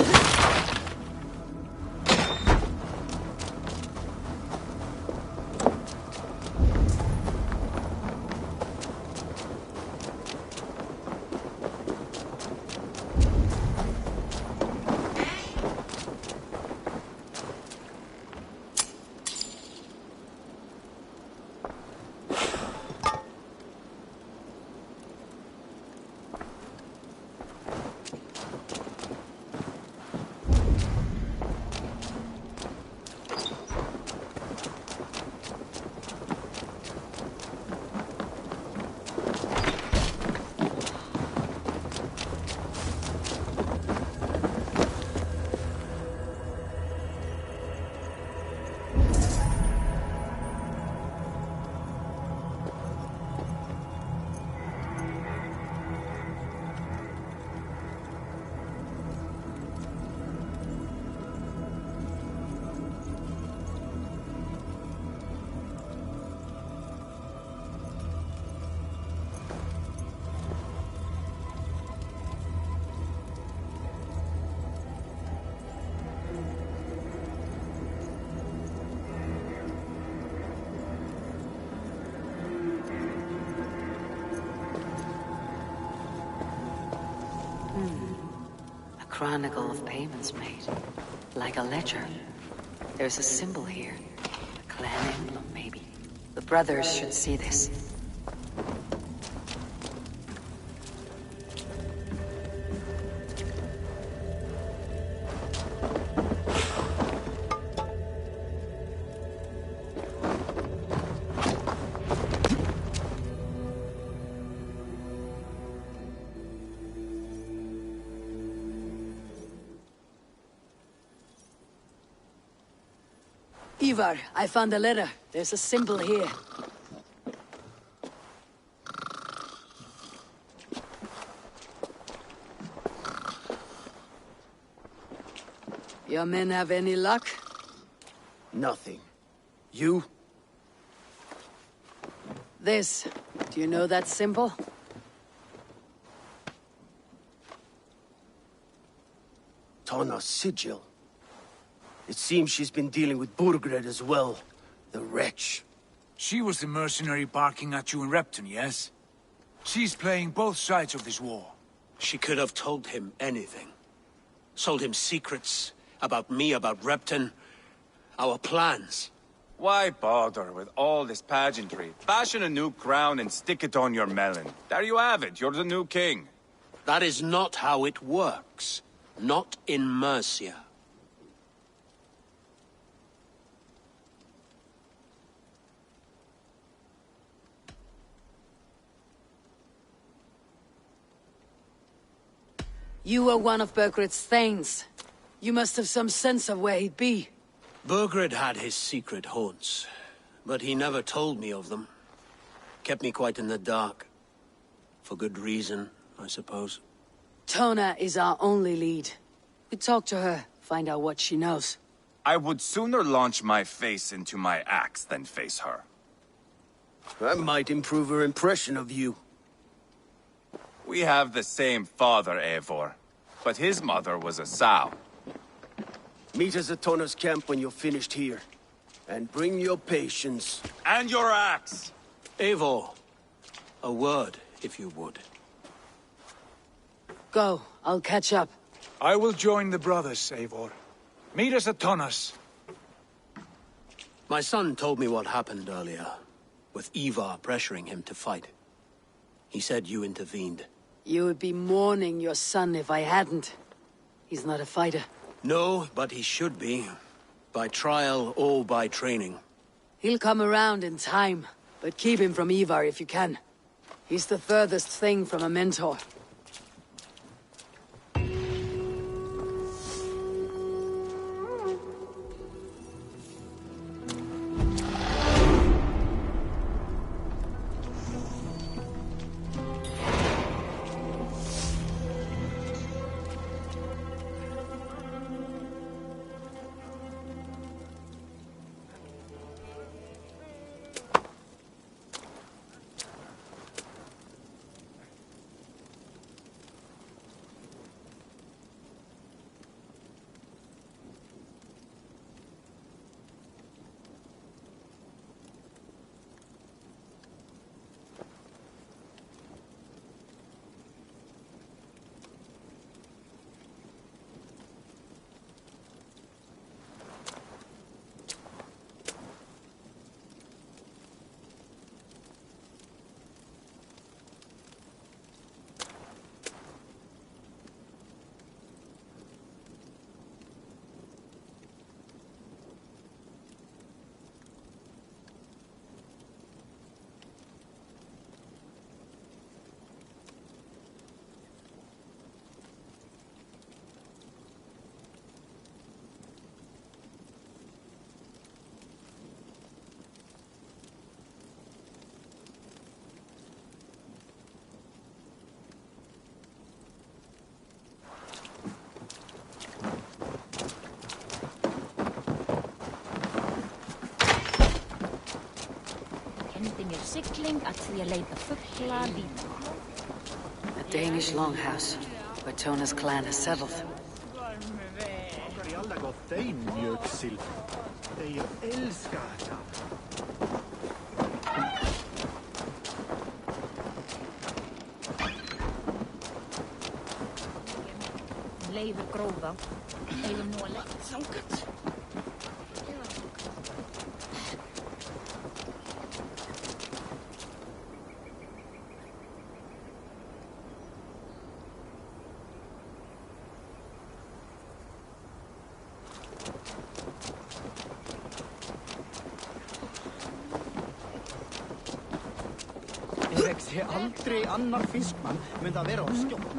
Chronicle of payments made. Like a ledger. There's a symbol here. A clan emblem, maybe. The brothers should see this. Ivar, I found a letter. There's a symbol here. Your men have any luck? Nothing. You? This. Do you know that symbol? Tana's sigil. It seems she's been dealing with Burgred as well. The wretch. She was the mercenary barking at you in Repton, yes? She's playing both sides of this war. She could have told him anything. Sold him secrets about me, about Repton, our plans. Why bother with all this pageantry? Fashion a new crown and stick it on your melon. There you have it, you're the new king. That is not how it works. Not in Mercia. You were one of Burgred's thanes. You must have some sense of where he'd be. Burgred had his secret haunts, but he never told me of them. Kept me quite in the dark. For good reason, I suppose. Tona is our only lead. We talk to her, find out what she knows. I would sooner launch my face into my axe than face her. That might improve her impression of you. We have the same father, Eivor, but his mother was a sow. Meet us at Tona's camp when you're finished here. And bring your patience. And your axe! Eivor, a word, if you would. Go, I'll catch up. I will join the brothers, Eivor. Meet us at Tonas. My son told me what happened earlier, with Ivar pressuring him to fight. He said you intervened. You would be mourning your son if I hadn't. He's not a fighter. No, but he should be. By trial or by training. He'll come around in time, but keep him from Ivar if you can. He's the furthest thing from a mentor. Sigling at því að leita fugla lína. A Danish longhouse, where Tona's clan has settled. Leifur gróða, eigum nú að leita þangað. Sé aldrei annar fiskmann mun það vera á skjótt.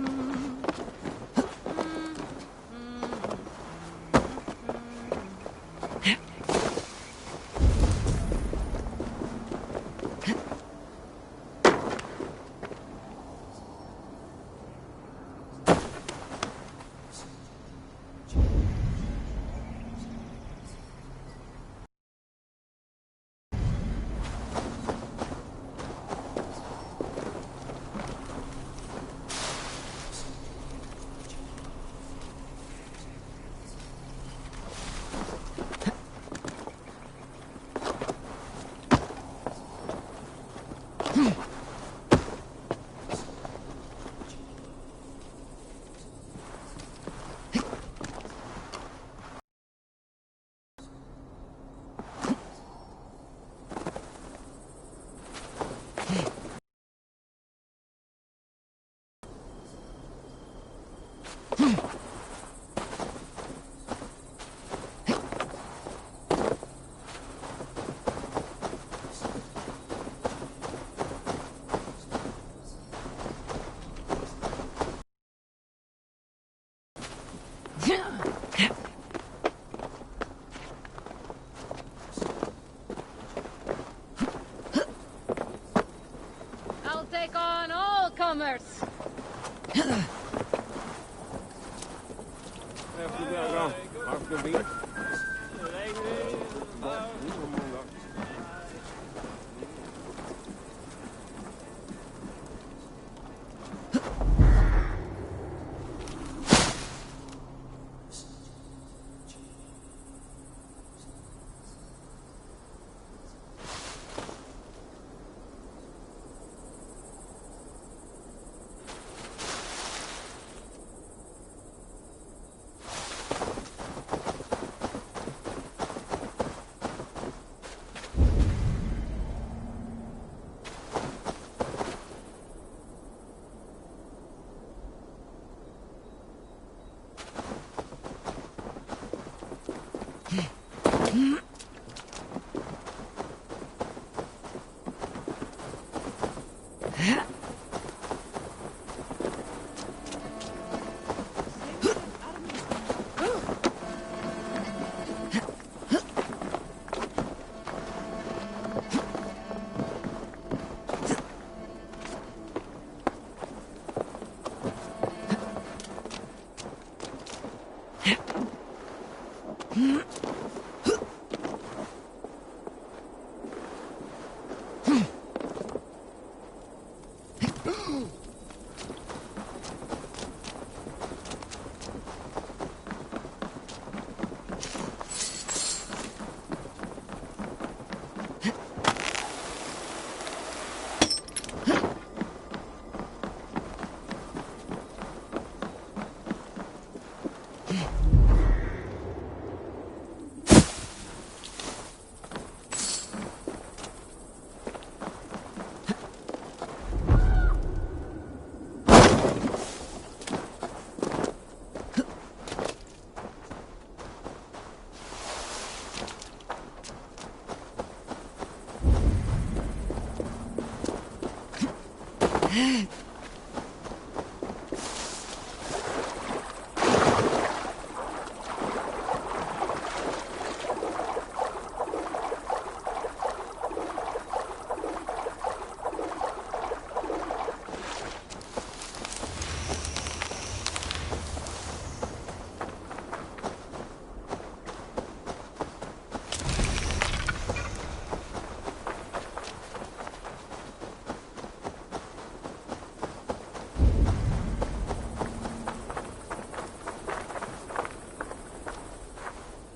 take on all comers.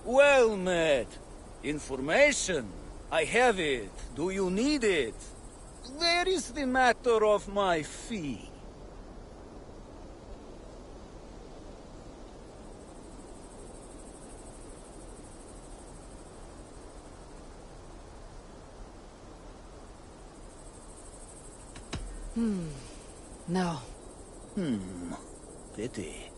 Well met. Information. I have it. Do you need it? Where is the matter of my fee? No. Pity.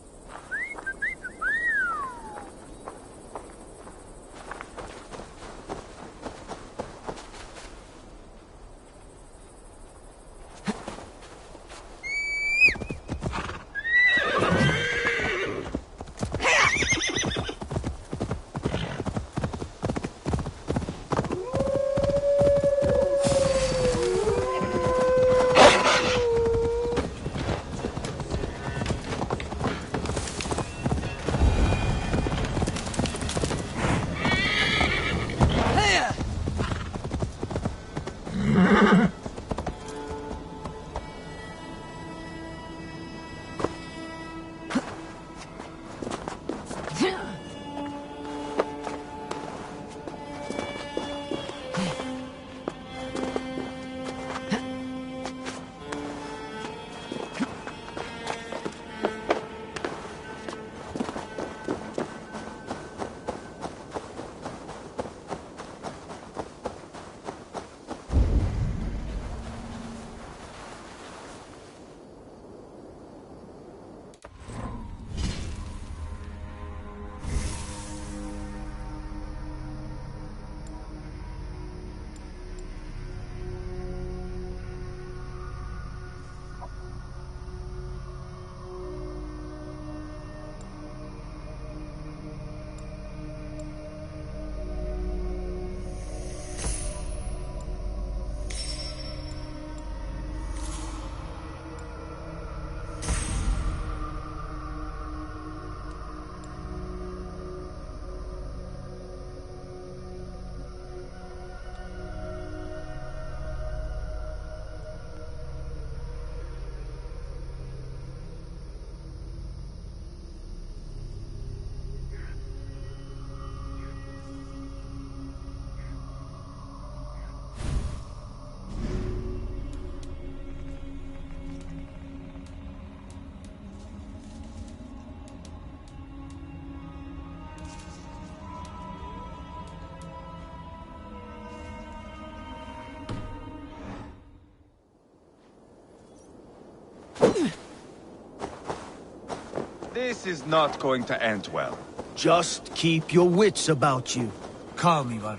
This is not going to end well. Just keep your wits about you. Calm, Ivar.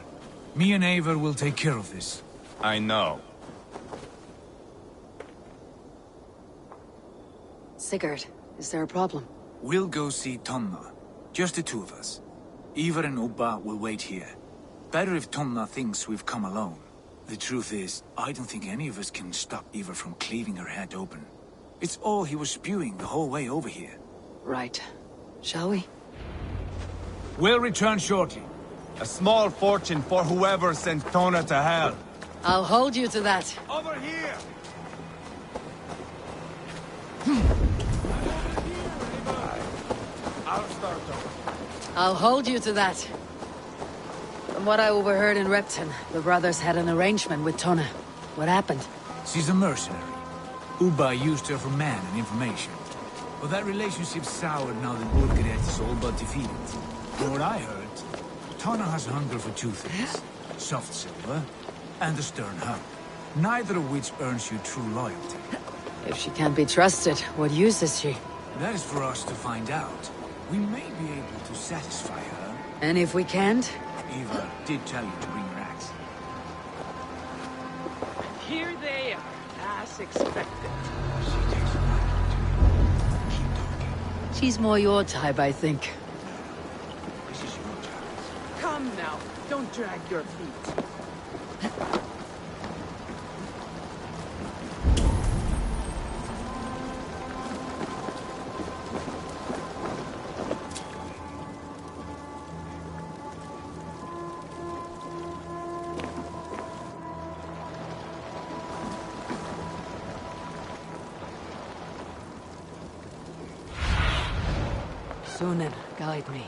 Me and Eivor will take care of this. I know. Sigurd, is there a problem? We'll go see Tonna. Just the two of us. Ivar and Ubba will wait here. Better if Tonna thinks we've come alone. The truth is, I don't think any of us can stop Ivar from cleaving her head open. It's all he was spewing the whole way over here. Right. Shall we? We'll return shortly. A small fortune for whoever sent Tona to hell. I'll hold you to that. Over here! I'll start over. I'll hold you to that. From what I overheard in Repton, the brothers had an arrangement with Tonna. What happened? She's a mercenary. Ubba used her for man and information. But that relationship soured now that Burgred is all but defeated. From what I heard, Tonna has hunger for two things. Soft silver and a stern hug. Neither of which earns you true loyalty. If she can't be trusted, what use is she? That is for us to find out. We may be able to satisfy her. And if we can't? Eva did tell you to bring your axe. Here they are, as expected. She's more your type, I think. Come now, don't drag your feet. Sunan, guide me.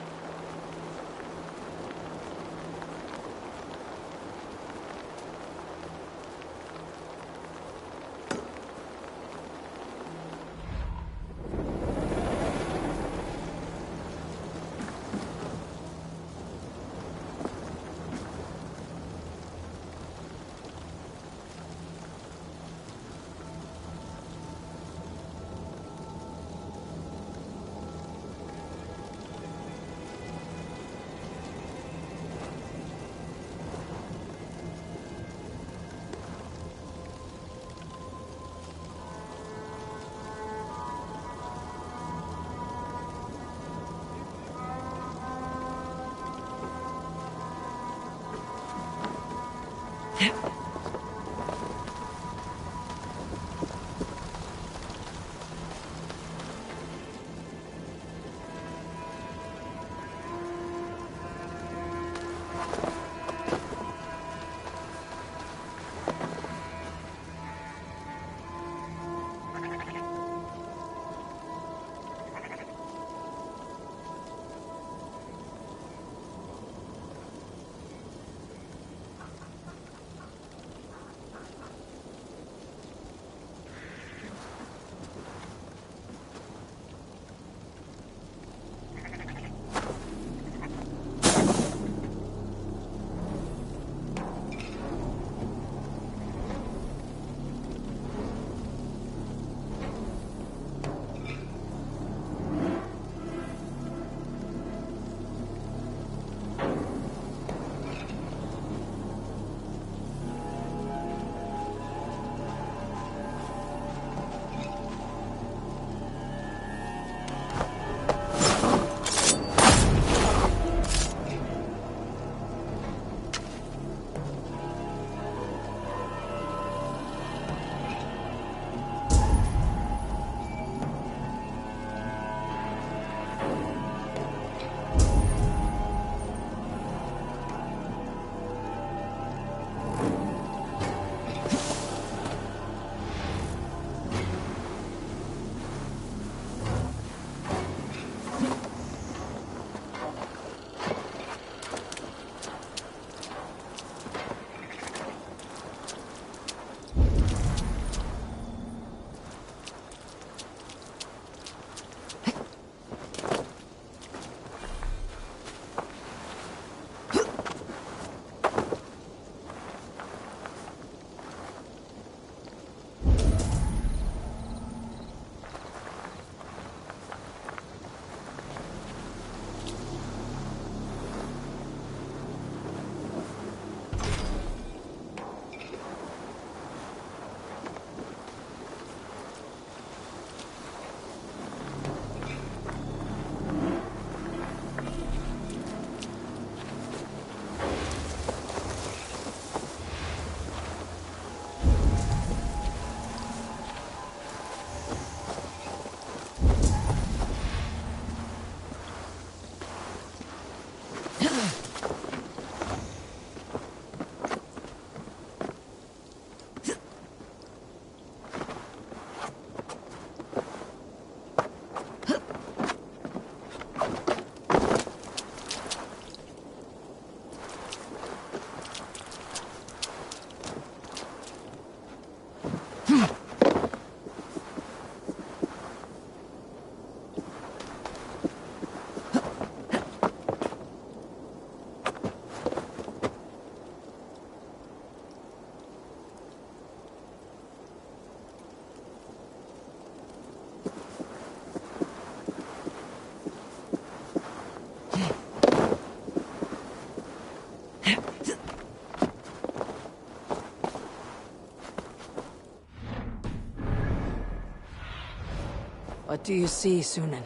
What do you see, Sunan?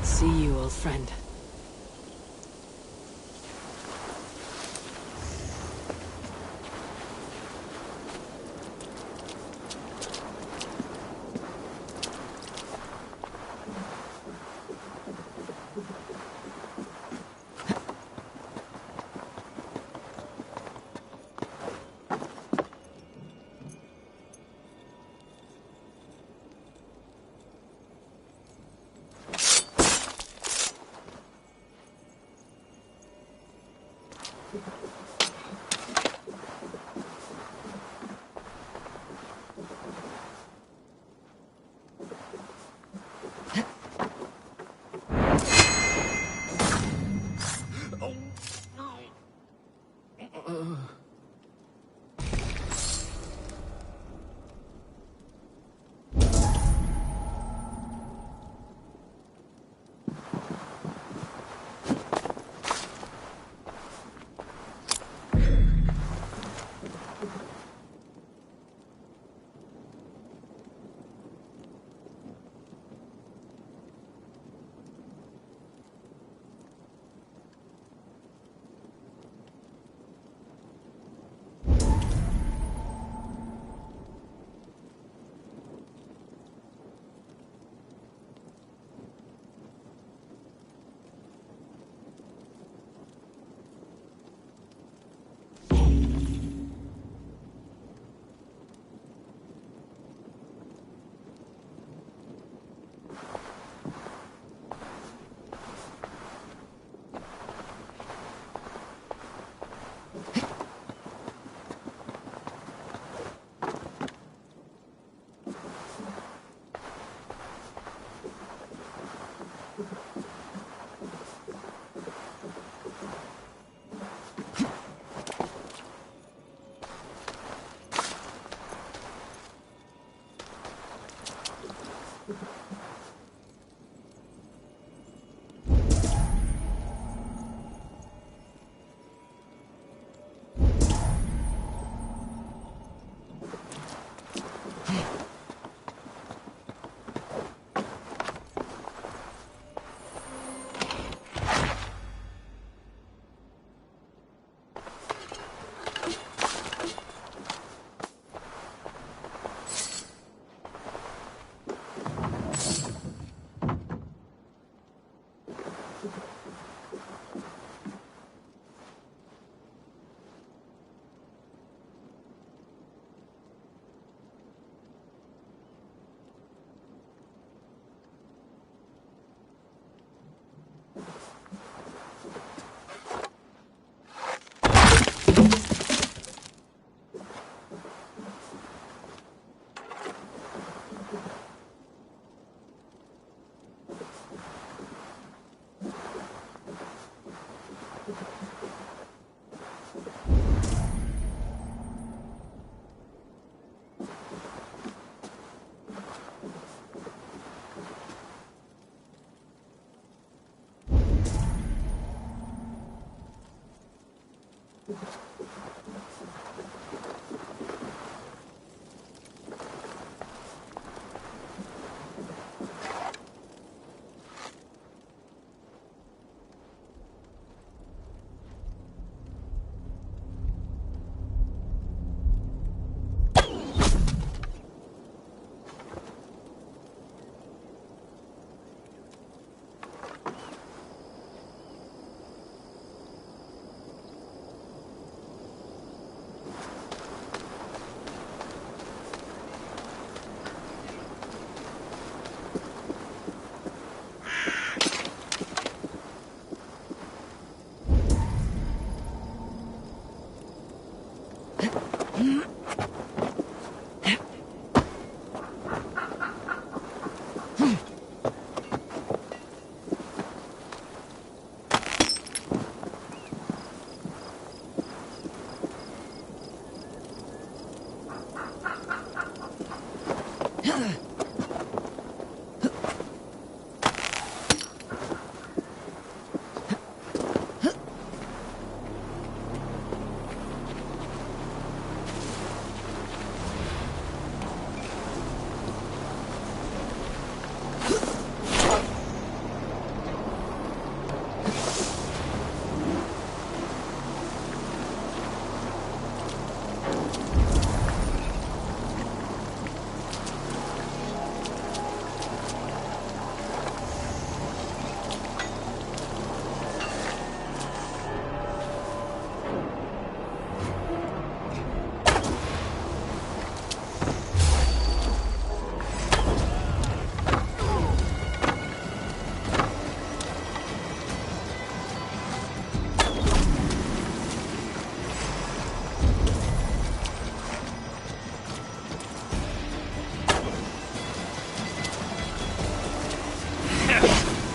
See you, old friend.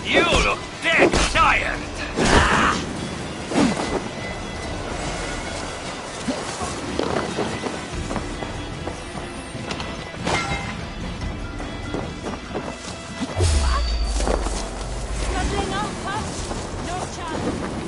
You look dead tired. Struggling up, huh? No chance.